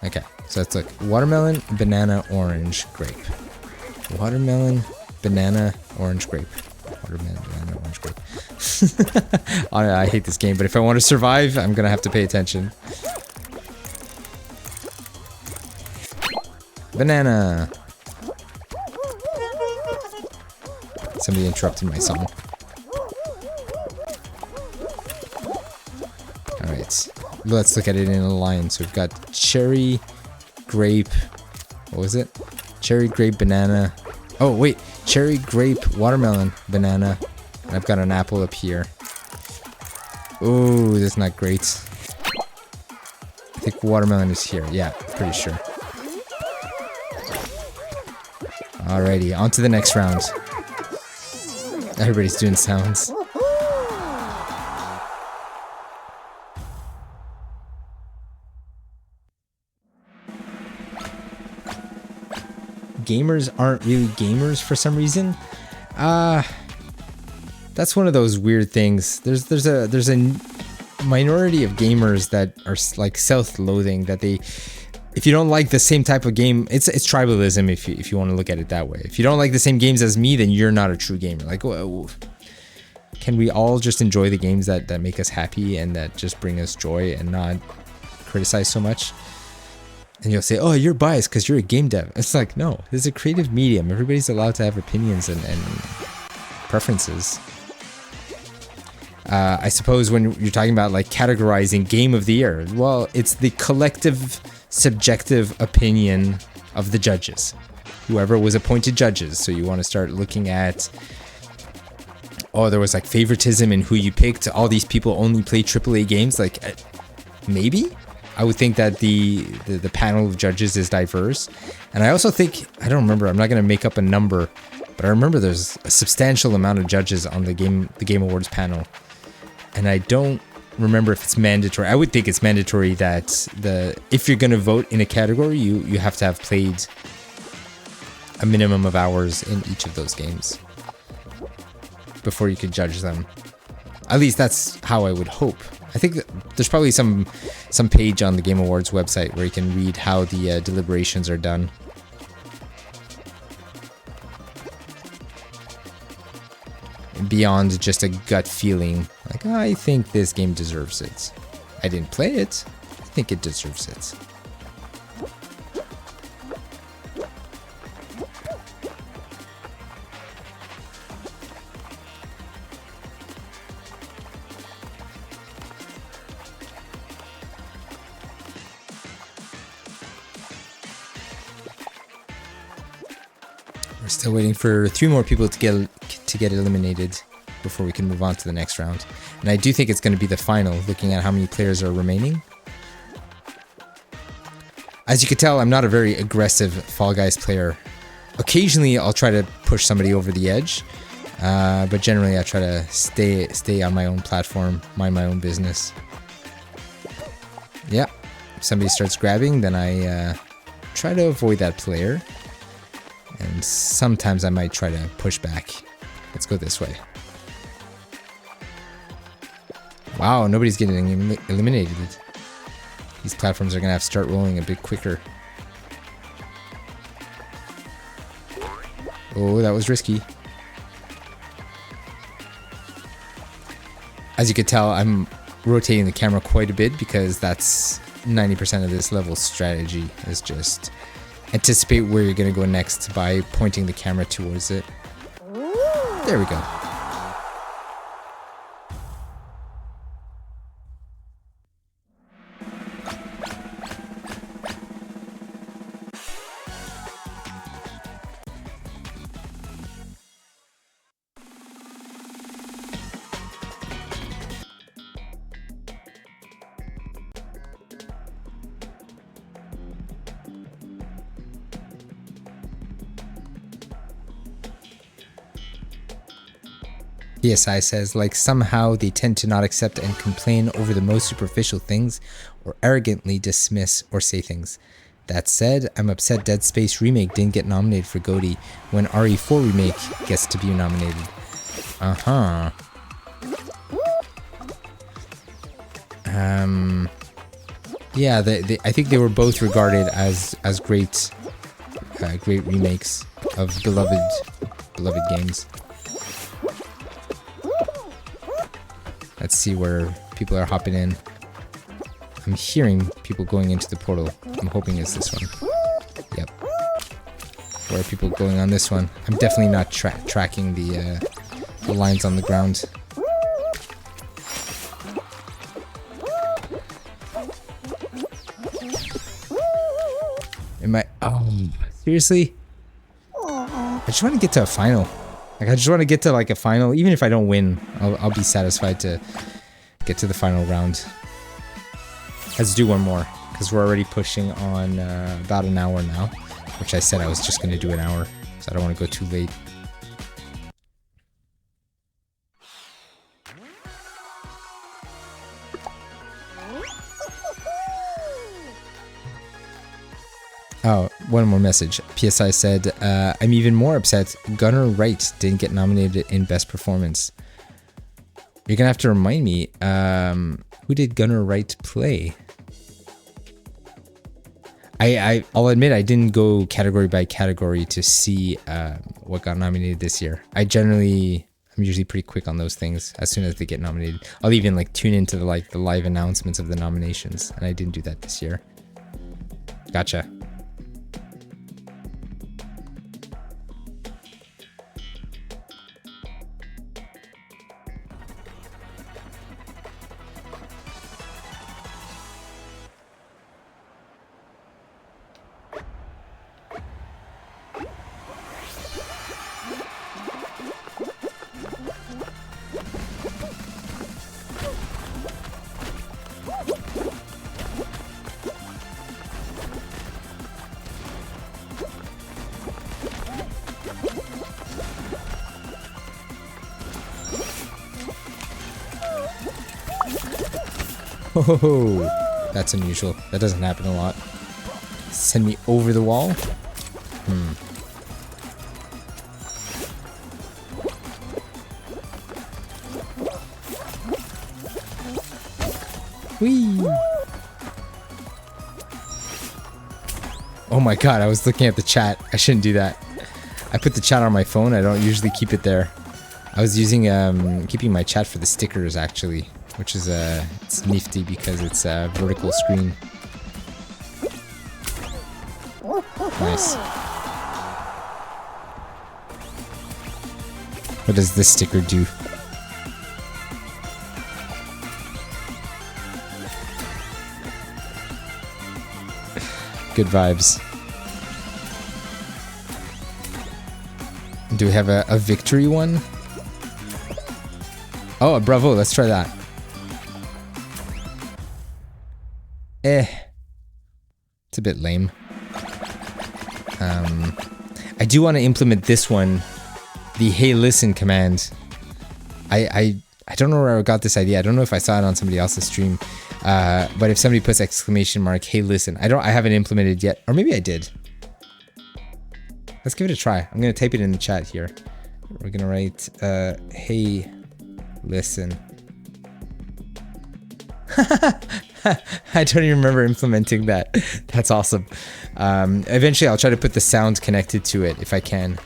Okay, so let's look. Watermelon, banana, orange, grape. Watermelon, banana, orange, grape. Watermelon, banana, orange, grape. I hate this game, but if I want to survive, I'm gonna have to pay attention. Banana. Somebody interrupted my song. Alright, let's look at it in a line. So we've got cherry, grape, what was it? Cherry, grape, banana. Oh wait, cherry, grape, watermelon, banana. And I've got an apple up here. Oh, that's not great. I think watermelon is here. Yeah, pretty sure. Alrighty, on to the next round. Everybody's doing sounds. Gamers aren't really gamers for some reason. That's one of those weird things. There's a minority of gamers that are like self-loathing, that they, if you don't like the same type of game, it's tribalism if you want to look at it that way. If you don't like the same games as me, then you're not a true gamer. Like, can we all just enjoy the games that make us happy and that just bring us joy and not criticize so much? And you'll say, oh, you're biased because you're a game dev. It's like, no, this is a creative medium. Everybody's allowed to have opinions and preferences. I suppose when you're talking about like categorizing game of the year, well, it's the collective subjective opinion of the judges, whoever was appointed judges. So you want to start looking at, oh, there was like favoritism in who you picked. All these people only play AAA games. Like, maybe I would think that the panel of judges is diverse. And I also think, I don't remember, I'm not going to make up a number, but I remember there's a substantial amount of judges on the Game Awards panel. And I don't remember if it's mandatory. I would think it's mandatory that if you're going to vote in a category, you have to have played a minimum of hours in each of those games before you can judge them. At least that's how I would hope. I think that there's probably some page on the Game Awards website where you can read how the deliberations are done. Beyond just a gut feeling, like, oh, I think this game deserves it. I didn't play it. I think it deserves it. We're still waiting for 3 more people to get eliminated before we can move on to the next round. And I do think it's going to be the final, looking at how many players are remaining. As you can tell, I'm not a very aggressive Fall Guys player. Occasionally, I'll try to push somebody over the edge, but generally I try to stay on my own platform, mind my own business. Yeah, if somebody starts grabbing, then I try to avoid that player. And sometimes I might try to push back. Let's go this way. Wow, nobody's getting eliminated. These platforms are going to have to start rolling a bit quicker. Oh, that was risky. As you can tell, I'm rotating the camera quite a bit because that's 90% of this level's strategy, is just anticipate where you're going to go next by pointing the camera towards it. There we go. PSI says, like, somehow they tend to not accept and complain over the most superficial things or arrogantly dismiss or say things. That said, I'm upset Dead Space Remake didn't get nominated for GOTY when RE4 Remake gets to be nominated. Uh-huh. Yeah, I think they were both regarded as great remakes of beloved games. Let's see where people are hopping in. I'm hearing people going into the portal. I'm hoping it's this one. Yep. Where are people going on this one? I'm definitely not tracking the lines on the ground. Am I... Oh, seriously? I just want to get to a final. Like, I just want to get to, like, a final. Even if I don't win, I'll be satisfied to get to the final round. Let's do one more, because we're already pushing on about an hour now, which I said I was just going to do an hour, so I don't want to go too late. Oh, one more message. PSI said, I'm even more upset Gunnar Wright didn't get nominated in Best Performance. You're going to have to remind me, Who did Gunnar Wright play? I'll admit I didn't go category by category to see what got nominated this year. I'm usually pretty quick on those things as soon as they get nominated. I'll even like tune into the live announcements of the nominations, and I didn't do that this year. Gotcha. Oh, that's unusual. That doesn't happen a lot. Send me over the wall? Whee! Oh my god, I was looking at the chat. I shouldn't do that. I put the chat on my phone. I don't usually keep it there. I was using keeping my chat for the stickers actually, which is it's nifty because it's a vertical screen. Nice. What does this sticker do? Good vibes. Do we have a victory one? Oh, a bravo. Let's try that. It's a bit lame. I do want to implement this one, the hey listen command. I don't know where I got this idea. I don't know if I saw it on somebody else's stream. But if somebody puts exclamation mark hey listen, I haven't implemented yet, or maybe I did. Let's give it a try. I'm gonna type it in the chat here. We're gonna write hey listen. I don't even remember implementing that. That's awesome. Eventually I'll try to put the sound connected to it if I can.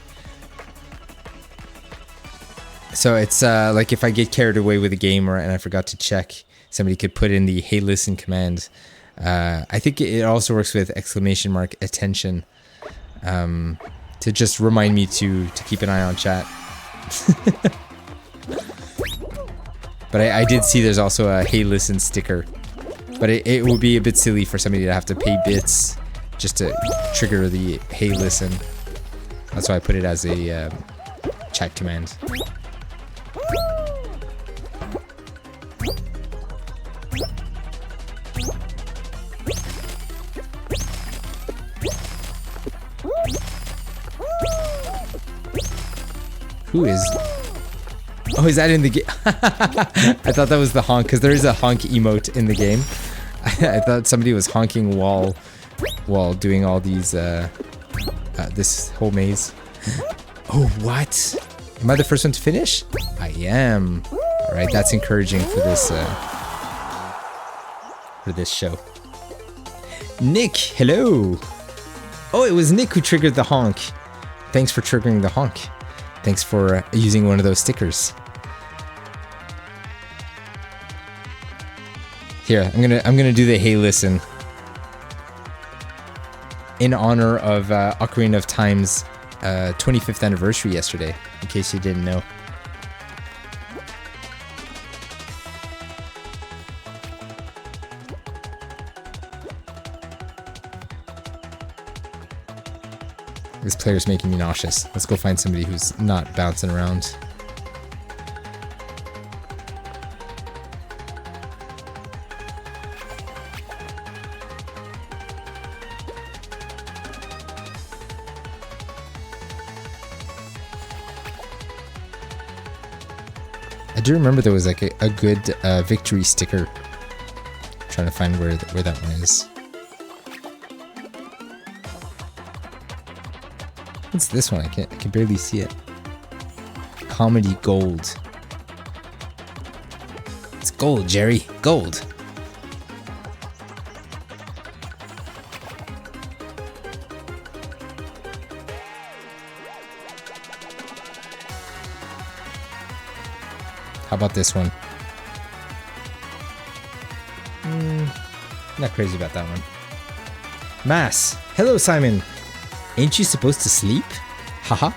So it's like if I get carried away with a game and I forgot to check, somebody could put in the hey listen command. I think it also works with exclamation mark attention to just remind me to keep an eye on chat. But I did see there's also a hey listen sticker. But it would be a bit silly for somebody to have to pay bits just to trigger the hey listen. That's why I put it as a chat command. Who is... Oh, is that in the game? I thought that was the honk, because there is a honk emote in the game. I thought somebody was honking while doing all these, this whole maze. Oh, what? Am I the first one to finish? I am. Alright, that's encouraging for this show. Nick, hello! Oh, it was Nick who triggered the honk. Thanks for triggering the honk. Thanks for using one of those stickers. Here, I'm gonna do the hey listen in honor of Ocarina of Time's 25th anniversary yesterday, in case you didn't know. This player's making me nauseous. Let's go find somebody who's not bouncing around. I do remember there was like a good victory sticker. I'm trying to find where that one is. What's this one? I can barely see it. Comedy gold. It's gold, Jerry. Gold. How about this one? Not crazy about that one. Mass. Hello, Simon. Ain't you supposed to sleep? Haha.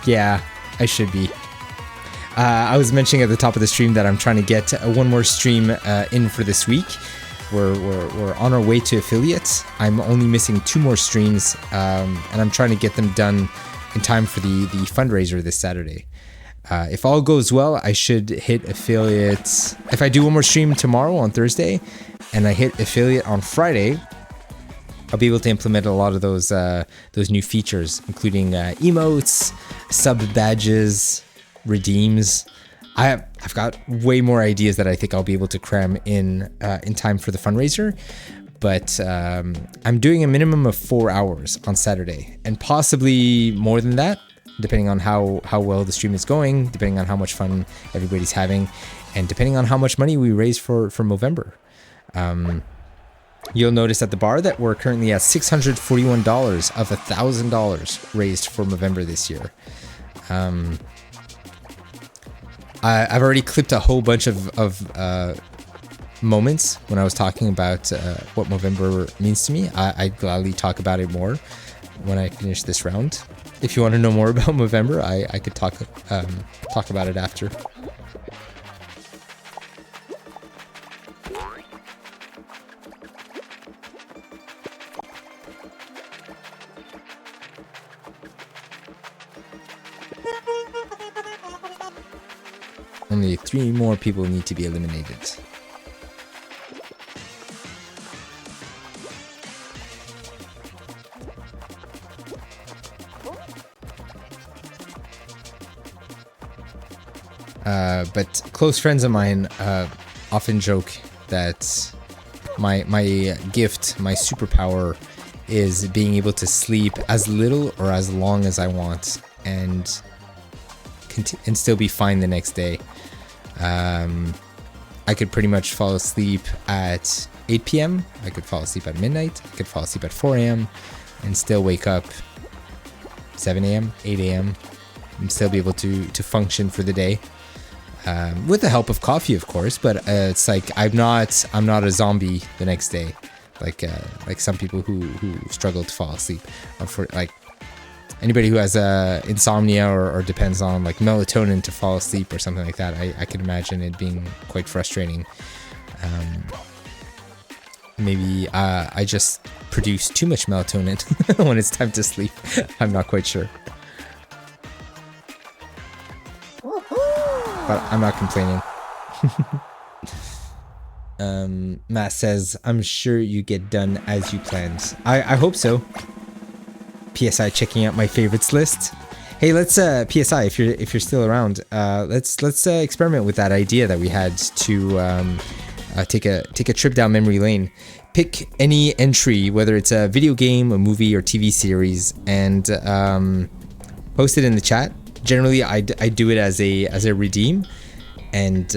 Yeah, I should be. I was mentioning at the top of the stream that I'm trying to get one more stream in for this week. We're on our way to affiliates. I'm only missing 2 more streams, and I'm trying to get them done in time for the fundraiser this Saturday. If all goes well, I should hit affiliates. If I do one more stream tomorrow on Thursday, and I hit affiliate on Friday, I'll be able to implement a lot of those new features, including emotes, sub badges, redeems. I've got way more ideas that I think I'll be able to cram in time for the fundraiser. But I'm doing a minimum of 4 hours on Saturday, and possibly more than that, depending on how well the stream is going, depending on how much fun everybody's having, and depending on how much money we raise for Movember. You'll notice at the bar that we're currently at $641 of $1,000 raised for Movember this year. I've already clipped a whole bunch of moments when I was talking about what Movember means to me. I'd gladly talk about it more when I finish this round. If you want to know more about Movember, I could talk about it after. Only 3 more people need to be eliminated. But close friends of mine often joke that my gift, my superpower, is being able to sleep as little or as long as I want and still be fine the next day. I could pretty much fall asleep at 8 p.m. I could fall asleep at midnight. I could fall asleep at 4 a.m. and still wake up 7 a.m., 8 a.m. and still be able to function for the day. With the help of coffee, of course, but it's like I'm not a zombie the next day, like some people who struggle to fall asleep, or for like anybody who has insomnia or depends on like melatonin to fall asleep or something like that. I can imagine it being quite frustrating. Maybe I just produce too much melatonin when it's time to sleep. I'm not quite sure. But I'm not complaining. Matt says, I'm sure you get done as you planned. I hope so. PSI checking out my favorites list. Hey, let's PSI, if you're still around, let's experiment with that idea that we had to take a trip down memory lane. Pick any entry, whether it's a video game, a movie, or TV series, and post it in the chat. Generally, I do it as a redeem, and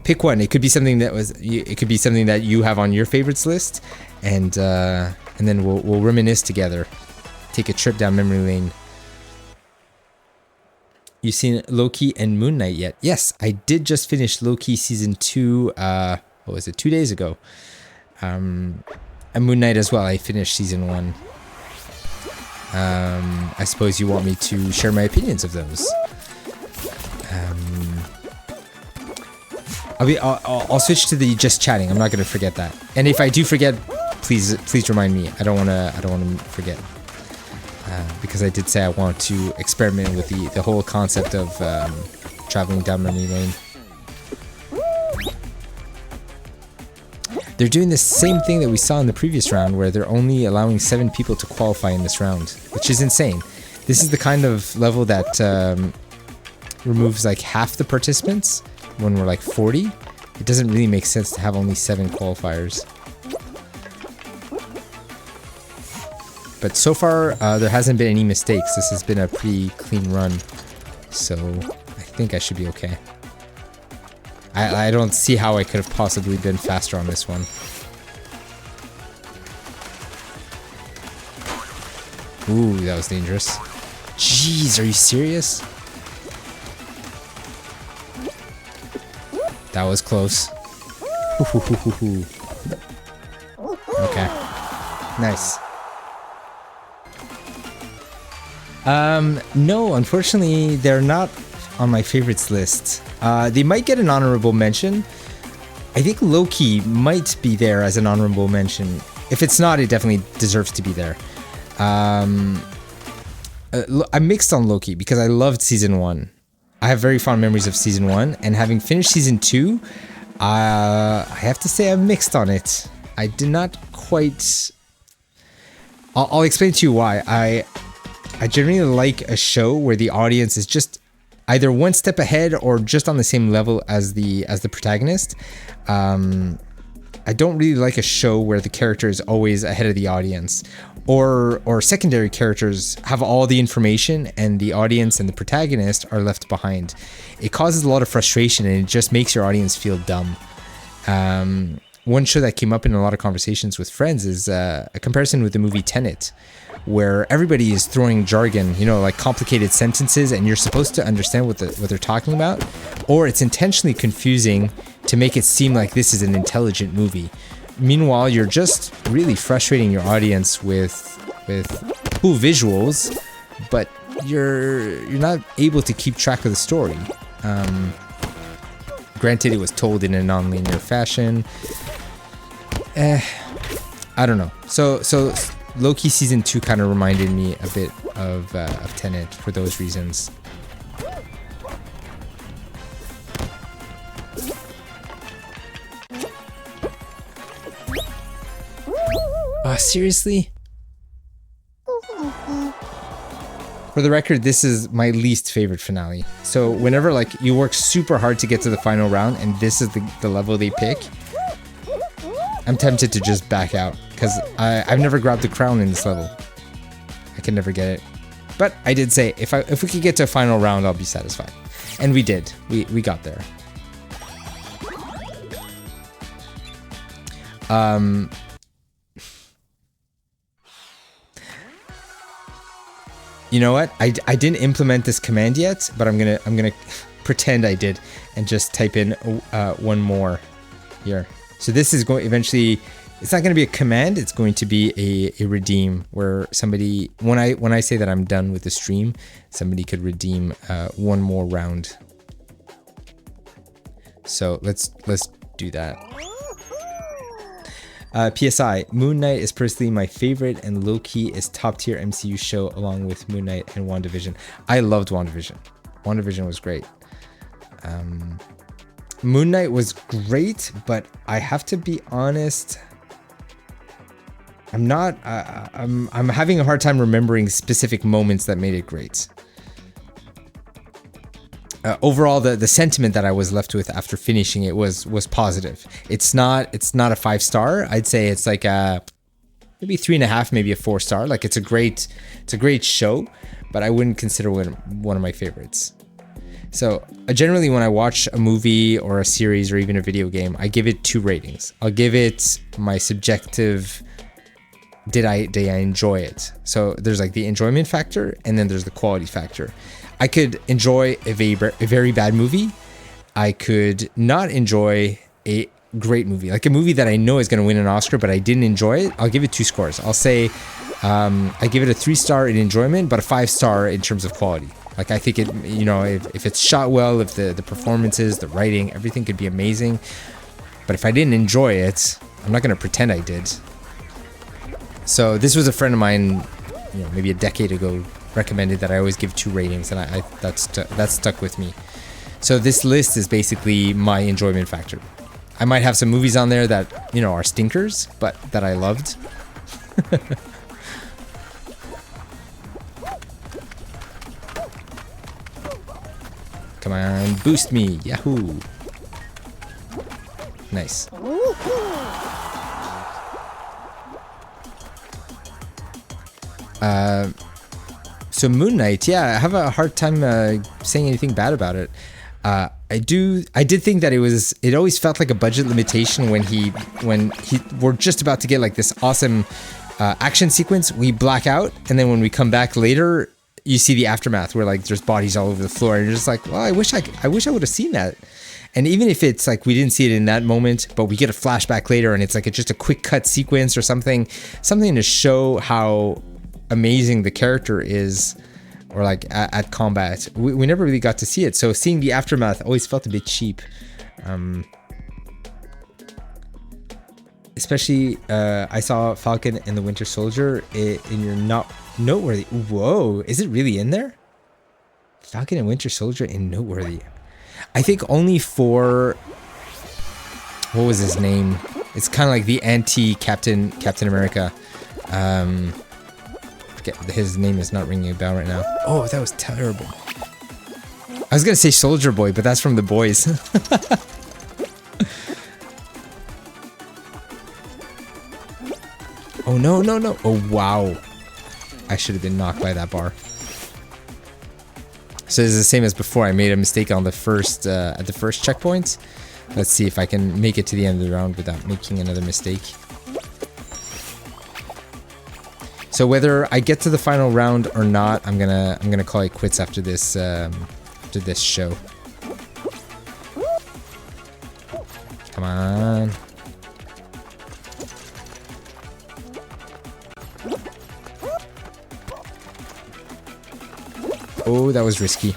pick one. It could be something that you have on your favorites list, and then we'll reminisce together. Take a trip down memory lane. You seen Loki and Moon Knight yet? Yes, I did just finish Loki season 2. What was it? 2 days ago. And Moon Knight as well. I finished season 1. I suppose you want me to share my opinions of those. I'll switch to the just chatting. I'm not gonna forget that. And if I do forget, please remind me. I don't wanna forget. Because I did say I want to experiment with the whole concept of traveling down memory lane. They're doing the same thing that we saw in the previous round, where they're only allowing 7 people to qualify in this round, which is insane. This is the kind of level that removes like half the participants when we're like 40. It doesn't really make sense to have only 7 qualifiers. But so far, there hasn't been any mistakes. This has been a pretty clean run, so I think I should be okay. I don't see how I could have possibly been faster on this one. Ooh, that was dangerous. Jeez, are you serious? That was close. Okay. Nice. No, unfortunately, they're not on my favorites list. They might get an honorable mention. I think Loki might be there as an honorable mention. If it's not, it definitely deserves to be there. I'm mixed on Loki because I loved season 1. I have very fond memories of season 1, and having finished season 2, I have to say I'm mixed on it. I did not quite... I'll explain to you why. I generally like a show where the audience is just either one step ahead or just on the same level as the protagonist. I don't really like a show where the character is always ahead of the audience, or secondary characters have all the information and the audience and the protagonist are left behind. It causes a lot of frustration and it just makes your audience feel dumb. One show that came up in a lot of conversations with friends is a comparison with the movie Tenet, where everybody is throwing jargon, you know, like complicated sentences, and you're supposed to understand what they're talking about, or it's intentionally confusing to make it seem like this is an intelligent movie. Meanwhile, you're just really frustrating your audience with cool visuals, but you're not able to keep track of the story. Granted, it was told in a non-linear fashion. I don't know. So Loki season 2 kind of reminded me a bit of Tenet for those reasons. Seriously? For the record, this is my least favorite finale. So whenever like you work super hard to get to the final round and this is the level they pick, I'm tempted to just back out because I've never grabbed the crown in this level. I can never get it. But I did say if we could get to a final round, I'll be satisfied. And we did. We got there. You know what? I didn't implement this command yet, but I'm gonna pretend I did and just type in one more here. So this is going eventually. It's not going to be a command. It's going to be a redeem where somebody, when I say that I'm done with the stream, somebody could redeem one more round. So let's do that. PSI, Moon Knight is personally my favorite, and Loki is top tier MCU show along with Moon Knight and WandaVision. I loved WandaVision. WandaVision was great. Moon Knight was great, but I have to be honest. I'm not. I'm having a hard time remembering specific moments that made it great. Overall, the sentiment that I was left with after finishing it was positive. It's not a 5-star. I'd say it's like a maybe 3.5, maybe a 4-star. Like it's a great show, but I wouldn't consider it one of my favorites. So generally, when I watch a movie or a series or even a video game, I give it 2 ratings. I'll give it my subjective. Did I enjoy it? So there's like the enjoyment factor, and then there's the quality factor. I could enjoy a very bad movie. I could not enjoy a great movie, like a movie that I know is going to win an Oscar, but I didn't enjoy it. I'll give it 2 scores. I'll say I give it a 3-star in enjoyment, but a 5-star in terms of quality. Like I think it, you know, if it's shot well, if the performances, the writing, everything could be amazing. But if I didn't enjoy it, I'm not going to pretend I did. So this was a friend of mine, you know, maybe a decade ago, recommended that I always give 2 ratings, and that stuck with me. So this list is basically my enjoyment factor. I might have some movies on there that, you know, are stinkers, but that I loved. Come on, boost me, yahoo! Nice. So Moon Knight, yeah, I have a hard time saying anything bad about it. I did think that it always felt like a budget limitation when we're just about to get like this awesome action sequence, we black out, and then when we come back later, you see the aftermath where like there's bodies all over the floor, and you're just like, well, I wish I would have seen that. And even if it's like we didn't see it in that moment, but we get a flashback later and it's like just a quick cut sequence or something to show how amazing the character is, or like at combat, we never really got to see it. So seeing the aftermath always felt a bit cheap. Especially I saw Falcon and the Winter Soldier in your not noteworthy. Whoa, is it really in there? Falcon and Winter Soldier in noteworthy. I think only for, what was his name? It's kind of like the anti-Captain America. His name is not ringing a bell right now. Oh, that was terrible. I was gonna say Soldier Boy, but that's from The Boys. Oh no, no, no. Oh wow. I should have been knocked by that bar. So it's the same as before. I made a mistake on the first at the first checkpoint. Let's see if I can make it to the end of the round without making another mistake. So whether I get to the final round or not, I'm gonna call it quits after this show. Come on. Oh, that was risky.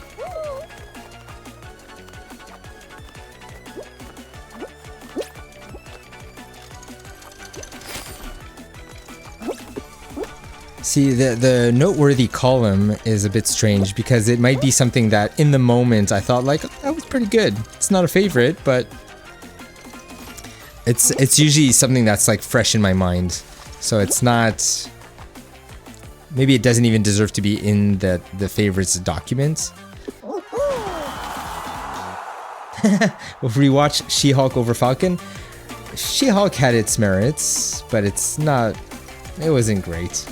See, the noteworthy column is a bit strange because it might be something that in the moment I thought like, oh, that was pretty good. It's not a favorite, but it's usually something that's like fresh in my mind. So it's not, maybe it doesn't even deserve to be in the favorites document. We'll rewatch She-Hulk over Falcon. She-Hulk had its merits, but it wasn't great.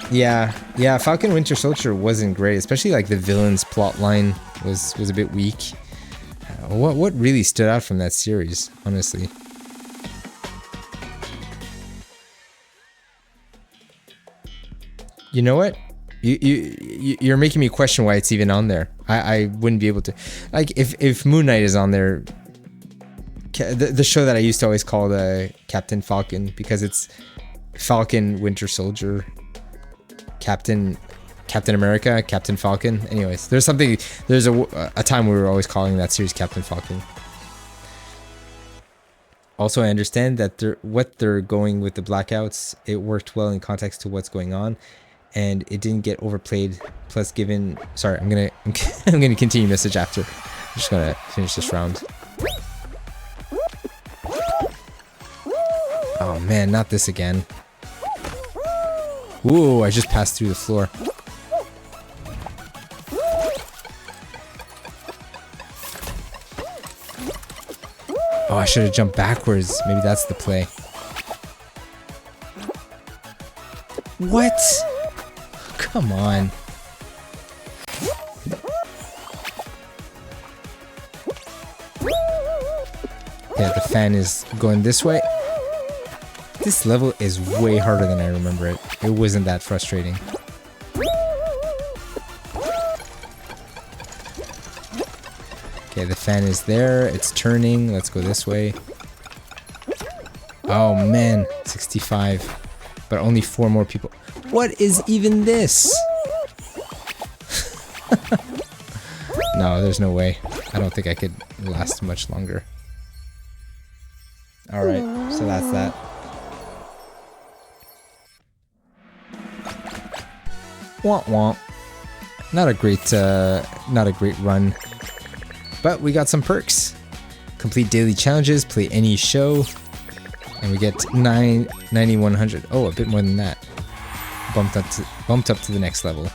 Yeah, Falcon Winter Soldier wasn't great, especially like the villain's plot line was a bit weak. What really stood out from that series, honestly? You know what? You're making me question why it's even on there. I wouldn't be able to, like, if Moon Knight is on there, the show that I used to always call the Captain Falcon, because it's Falcon Winter Soldier, Captain America, Captain Falcon. Anyways, there's a time we were always calling that series Captain Falcon. Also, I understand that what they're going with the blackouts, it worked well in context to what's going on, and it didn't get overplayed. Plus, sorry, I'm gonna continue message after. I'm just gonna finish this round. Oh man, not this again. Ooh, I just passed through the floor. Oh, I should have jumped backwards. Maybe that's the play. What? Come on. Yeah, the fan is going this way. This level is way harder than I remember it. It wasn't that frustrating. Okay, the fan is there. It's turning. Let's go this way. Oh man, 65. But only 4 more people. What is even this? No, there's no way. I don't think I could last much longer. Alright, so that's that. Womp womp. Not a great run. But we got some perks. Complete daily challenges, play any show, and we get 9,100. Oh, a bit more than that. Bumped up to the next level.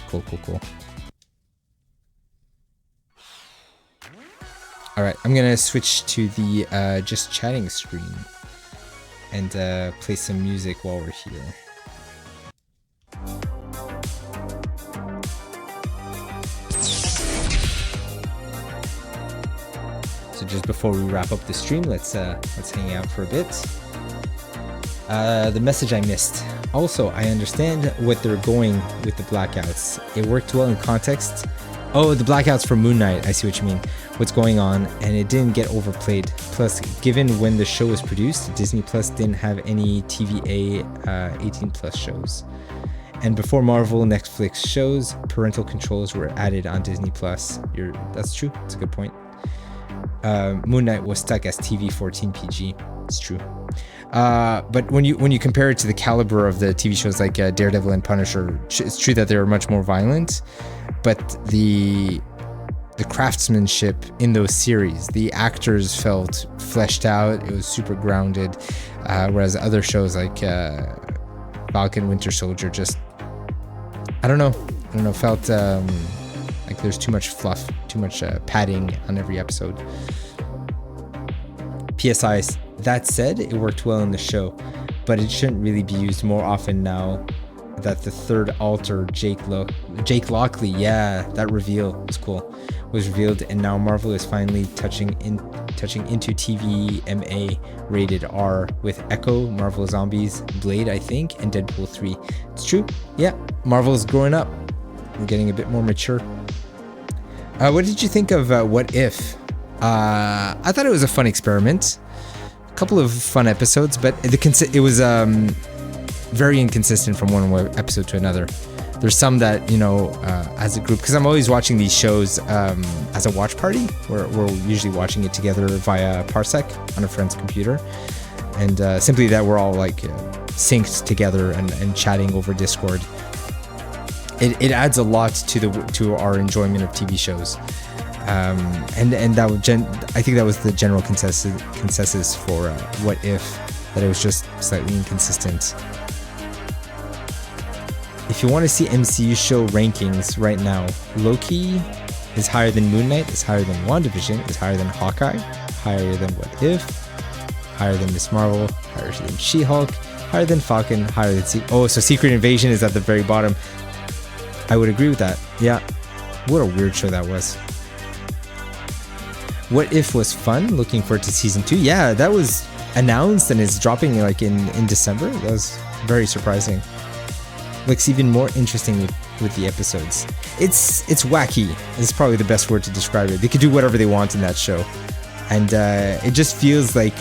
Cool, cool, cool. Alright, I'm gonna switch to the just chatting screen and play some music while we're here. So just before we wrap up the stream, let's hang out for a bit. The message I missed. Also, I understand what they're going with the blackouts. It worked well in context. Oh, the blackouts for Moon Knight. I see what you mean. What's going on, and it didn't get overplayed. Plus, given when the show was produced, Disney Plus didn't have any TVA 18 plus shows. And before Marvel, Netflix shows, parental controls were added on Disney Plus. That's true. That's a good point. Moon Knight was stuck as TV 14 PG. It's true. But when you compare it to the caliber of the TV shows like Daredevil and Punisher, it's true that they were much more violent, but the craftsmanship in those series, the actors felt fleshed out. It was super grounded, whereas other shows like Falcon, Winter Soldier, just I don't know, felt like there's too much fluff, too much padding on every episode. PSIs. That said, it worked well in the show, but it shouldn't really be used more often now that the third alter, Jake Lockley, yeah, that reveal was cool, was revealed, and now Marvel is finally touching into TVMA rated R with Echo, Marvel Zombies, Blade, I think, and Deadpool 3. It's true, yeah, Marvel is growing up. We're getting a bit more mature. What did you think of What If? I thought it was a fun experiment. A couple of fun episodes, but it was very inconsistent from one episode to another. There's some that, as a group, because I'm always watching these shows as a watch party. We're usually watching it together via Parsec on a friend's computer. And simply that we're all like synced together and chatting over Discord. It adds a lot to our enjoyment of TV shows. And that would I think that was the general consensus for What If, that it was just slightly inconsistent. If you want to see MCU show rankings right now, Loki is higher than Moon Knight, is higher than WandaVision, is higher than Hawkeye, higher than What If, higher than Miss Marvel, higher than She-Hulk, higher than Falcon, higher than so Secret Invasion is at the very bottom. I would agree with that. Yeah, what a weird show that was. What If was fun. Looking forward to season 2. Yeah, that was announced and is dropping like in December. That was very surprising. Looks even more interesting with the episodes. It's wacky. Is probably the best word to describe it. They could do whatever they want in that show, and it just feels like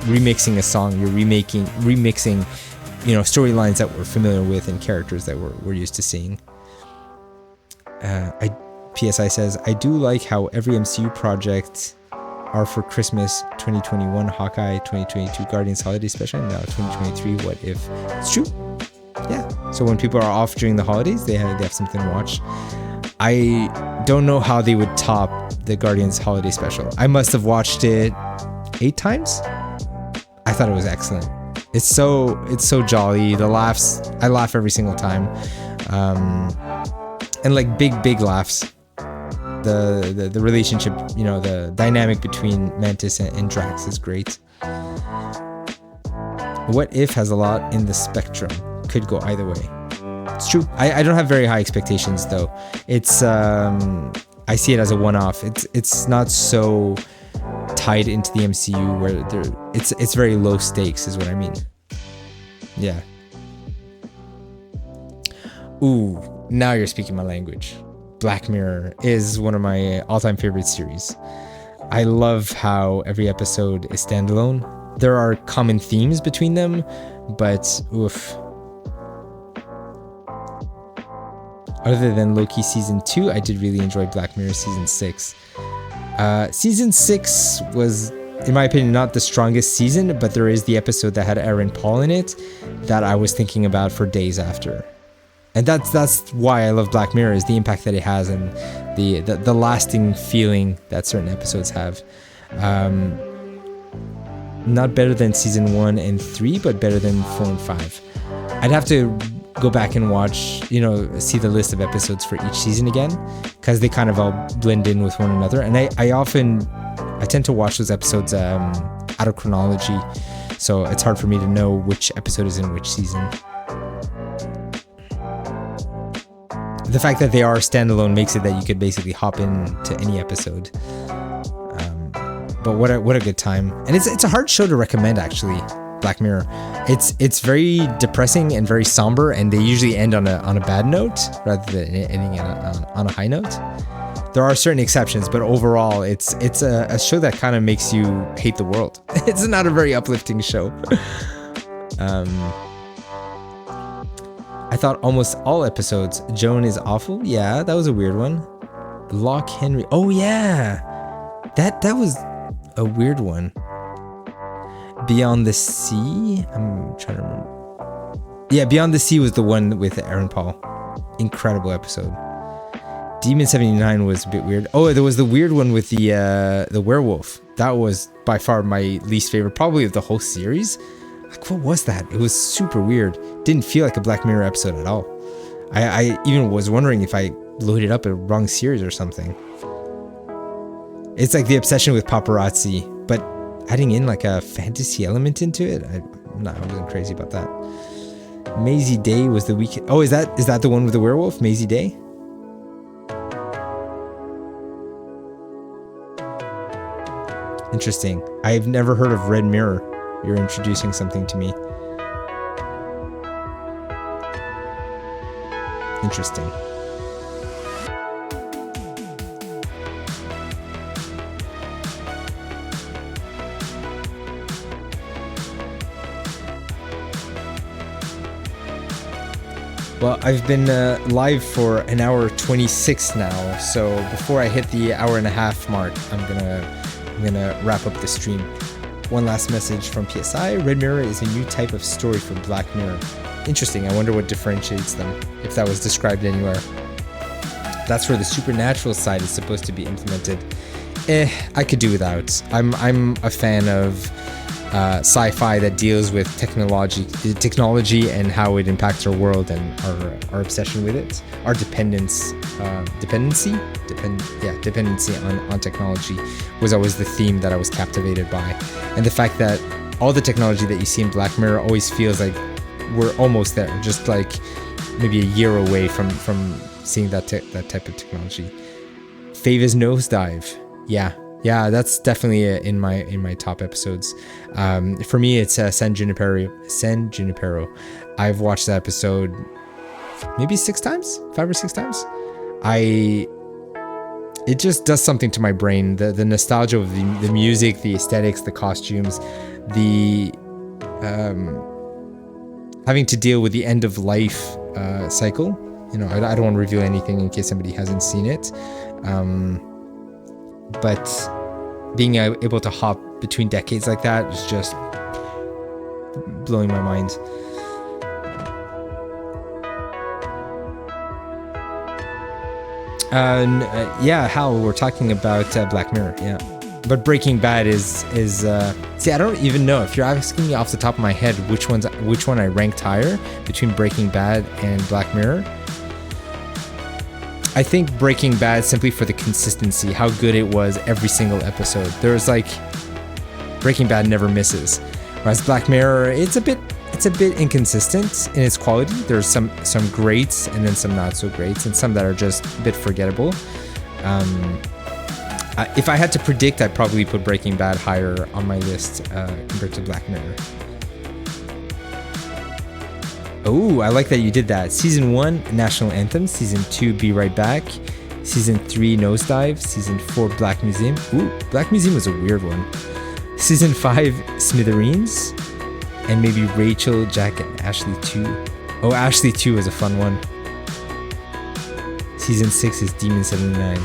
remixing a song. You're remixing storylines that we're familiar with and characters that we're used to seeing. PSI says, I do like how every MCU project are for Christmas 2021, Hawkeye 2022, Guardians Holiday Special, and now 2023, What If. It's true. Yeah. So when people are off during the holidays, they have something to watch. I don't know how they would top the Guardians Holiday Special. I must have watched it 8 times. I thought it was excellent. It's so jolly. The laughs, I laugh every single time. And like big laughs. The relationship, the dynamic between Mantis and Drax is great. What If has a lot in the spectrum. Could go either way. It's true. I don't have very high expectations though. It's I see it as a one-off. It's not so tied into the MCU where it's very low stakes is what I mean. Yeah. Ooh, now you're speaking my language. Black Mirror is one of my all-time favorite series. I love how every episode is standalone. There are common themes between them, but oof. Other than Loki Season 2, I did really enjoy Black Mirror Season 6. Season 6 was, in my opinion, not the strongest season, but there is the episode that had Aaron Paul in it that I was thinking about for days after. And that's why I love Black Mirror, is the impact that it has and the lasting feeling that certain episodes have. Not better than Season 1 and 3, but better than 4 and 5. I'd have to go back and watch, see the list of episodes for each season again, because they kind of all blend in with one another. And I tend to watch those episodes out of chronology, so it's hard for me to know which episode is in which season. The fact that they are standalone makes it that you could basically hop into any episode. But what a good time. And it's a hard show to recommend, actually. Black Mirror. It's very depressing and very somber, and they usually end on a bad note rather than ending on a high note. There are certain exceptions, but overall, it's a show that kind of makes you hate the world. It's not a very uplifting show. I thought almost all episodes, Joan is awful. Yeah, that was a weird one. Loch Henry. Oh yeah, that was a weird one. Beyond the Sea. I'm trying to remember. Yeah, Beyond the Sea was the one with Aaron Paul. Incredible episode. Demon 79 was a bit weird. Oh, there was the weird one with the werewolf. That was by far my least favorite, probably of the whole series. Like, what was that? It was super weird. Didn't feel like a Black Mirror episode at all. I even was wondering if I loaded up a wrong series or something. It's like the obsession with paparazzi, but adding in like a fantasy element into it. I wasn't crazy about that. Maisie Day was the week. Oh, is that the one with the werewolf? Maisie Day? Interesting. I've never heard of Red Mirror. You're introducing something to me. Interesting. Well, I've been live for an hour 26 now, so before I hit the hour and a half mark, I'm gonna wrap up the stream. One last message from PSI. Red Mirror is a new type of story for Black Mirror. Interesting. I wonder what differentiates them, if that was described anywhere. That's where the supernatural side is supposed to be implemented. I could do without. I'm a fan of sci-fi that deals with technology and how it impacts our world and our obsession with it, our dependency on technology was always the theme that I was captivated by. And the fact that all the technology that you see in Black Mirror always feels like we're almost there, just like maybe a year away from seeing that type of technology. Fave's Nosedive. Yeah, that's definitely in my top episodes. For me, it's San Junipero. I've watched that episode maybe 5 or 6 times. It just does something to my brain. The nostalgia of the music, the aesthetics, the costumes, the having to deal with the end of life cycle. You know, I don't want to reveal anything in case somebody hasn't seen it. But being able to hop between decades like that is just blowing my mind. Yeah, Hal, we're talking about Black Mirror, yeah. But Breaking Bad is see, I don't even know if you're asking me off the top of my head which one I ranked higher between Breaking Bad and Black Mirror. I think Breaking Bad simply for the consistency, how good it was every single episode. There's like Breaking Bad never misses, whereas Black Mirror it's a bit inconsistent in its quality. There's some greats and then some not so greats, and some that are just a bit forgettable. If I had to predict, I'd probably put Breaking Bad higher on my list compared to Black Mirror. Oh, I like that you did that. Season 1, National Anthem. Season 2, Be Right Back. Season 3, Nosedive. Season 4, Black Museum. Ooh, Black Museum was a weird one. Season 5, Smithereens. And maybe Rachel, Jack, and Ashley 2. Oh, Ashley 2 was a fun one. Season 6 is Demon 79.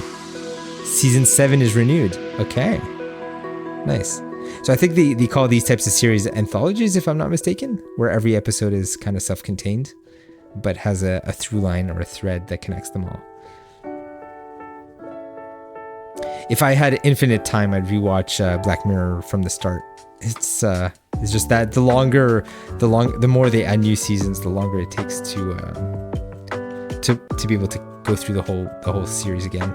Season 7 is Renewed. Okay. Nice. So I think they call these types of series anthologies, if I'm not mistaken, where every episode is kind of self-contained, but has a through line or a thread that connects them all. If I had infinite time, I'd rewatch Black Mirror from the start. It's just that the more they add new seasons, the longer it takes to be able to go through the whole series again.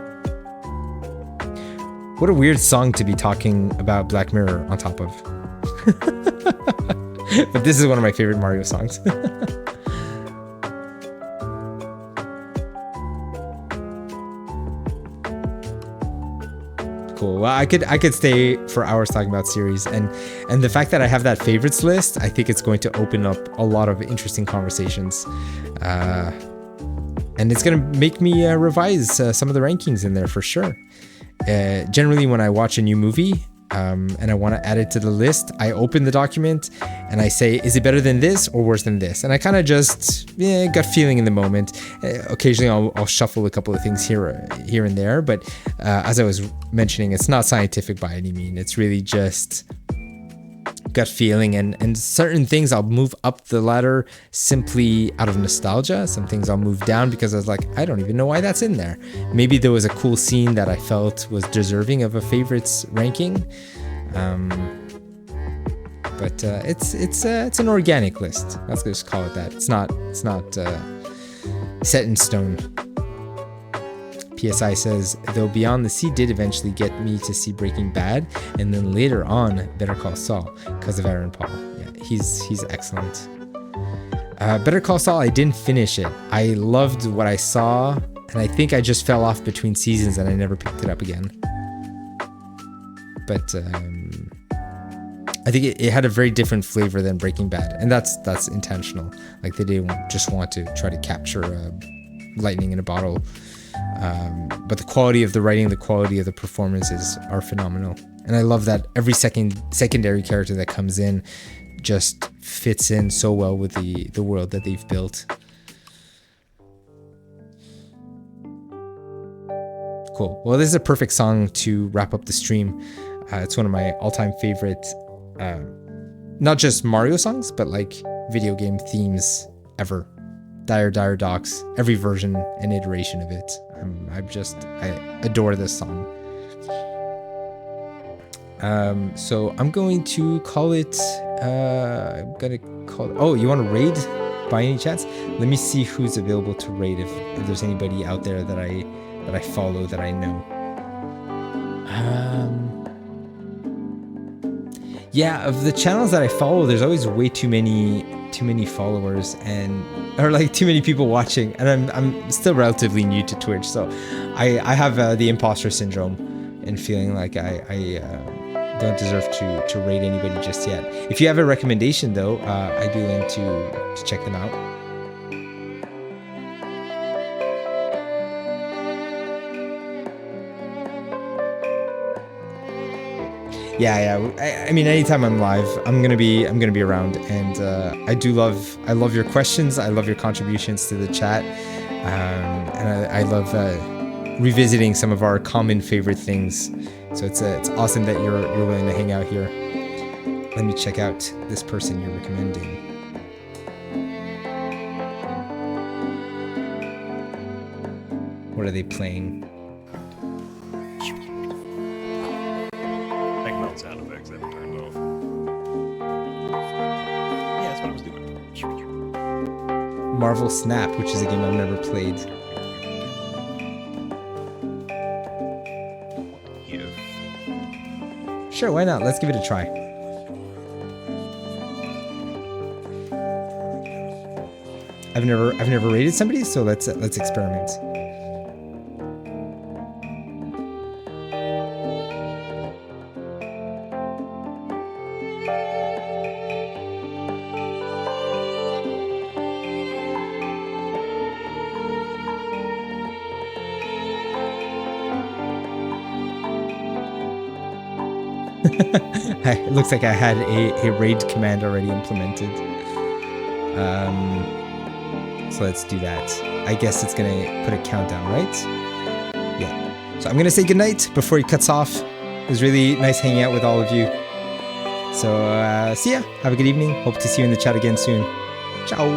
What a weird song to be talking about Black Mirror on top of. But this is one of my favorite Mario songs. cool. Well, I could stay for hours talking about series, and the fact that I have that favorites list, I think it's going to open up a lot of interesting conversations, and it's gonna make me revise some of the rankings in there for sure. Generally, when I watch a new movie and I want to add it to the list, I open the document and I say, is it better than this or worse than this? And I kind of just gut feeling in the moment. Occasionally I'll shuffle a couple of things here and there, but as I was mentioning, it's not scientific by any means. It's really just gut feeling, and certain things I'll move up the ladder simply out of nostalgia. Some things I'll move down because I was like, I don't even know why that's in there. Maybe there was a cool scene that I felt was deserving of a favorites ranking, but it's an organic list. Let's just call it that. It's not set in stone. PSI says, though Beyond the Sea did eventually get me to see Breaking Bad, and then later on Better Call Saul because of Aaron Paul. Yeah, he's excellent. Better Call Saul, I didn't finish it. I loved what I saw, and I think I just fell off between seasons and I never picked it up again. But I think it had a very different flavor than Breaking Bad, and that's intentional. Like, they didn't just want to try to capture lightning in a bottle. But the quality of the writing, the quality of the performances are phenomenal. And I love that every secondary character that comes in just fits in so well with the world that they've built. Cool. Well, this is a perfect song to wrap up the stream. It's one of my all-time favorite, not just Mario songs, but like video game themes ever. Dire Docks, every version and iteration of it. I adore this song. So I'm going to call it, oh, you want to raid by any chance? Let me see who's available to raid, if there's anybody out there that I follow that I know. Yeah, of the channels that I follow, there's always way too many followers or like too many people watching, and I'm still relatively new to Twitch, so I have the imposter syndrome and feeling like I don't deserve to rate anybody just yet. If you have a recommendation though, I'd be willing to check them out. Yeah. I mean, anytime I'm live, I'm gonna be around, and I love your questions. I love your contributions to the chat, and I love revisiting some of our common favorite things. So it's awesome that you're willing to hang out here. Let me check out this person you're recommending. What are they playing? Sound effects that were turned off. Yeah, that's what I was doing. Marvel Snap, which is a game I've never played. Yeah. Sure, why not? Let's give it a try. I've never rated somebody, so let's experiment. It looks like I had a raid command already implemented. So let's do that. I guess it's gonna put a countdown, right? Yeah. So I'm gonna say goodnight before he cuts off. It was really nice hanging out with all of you. So see ya. Have a good evening. Hope to see you in the chat again soon. Ciao.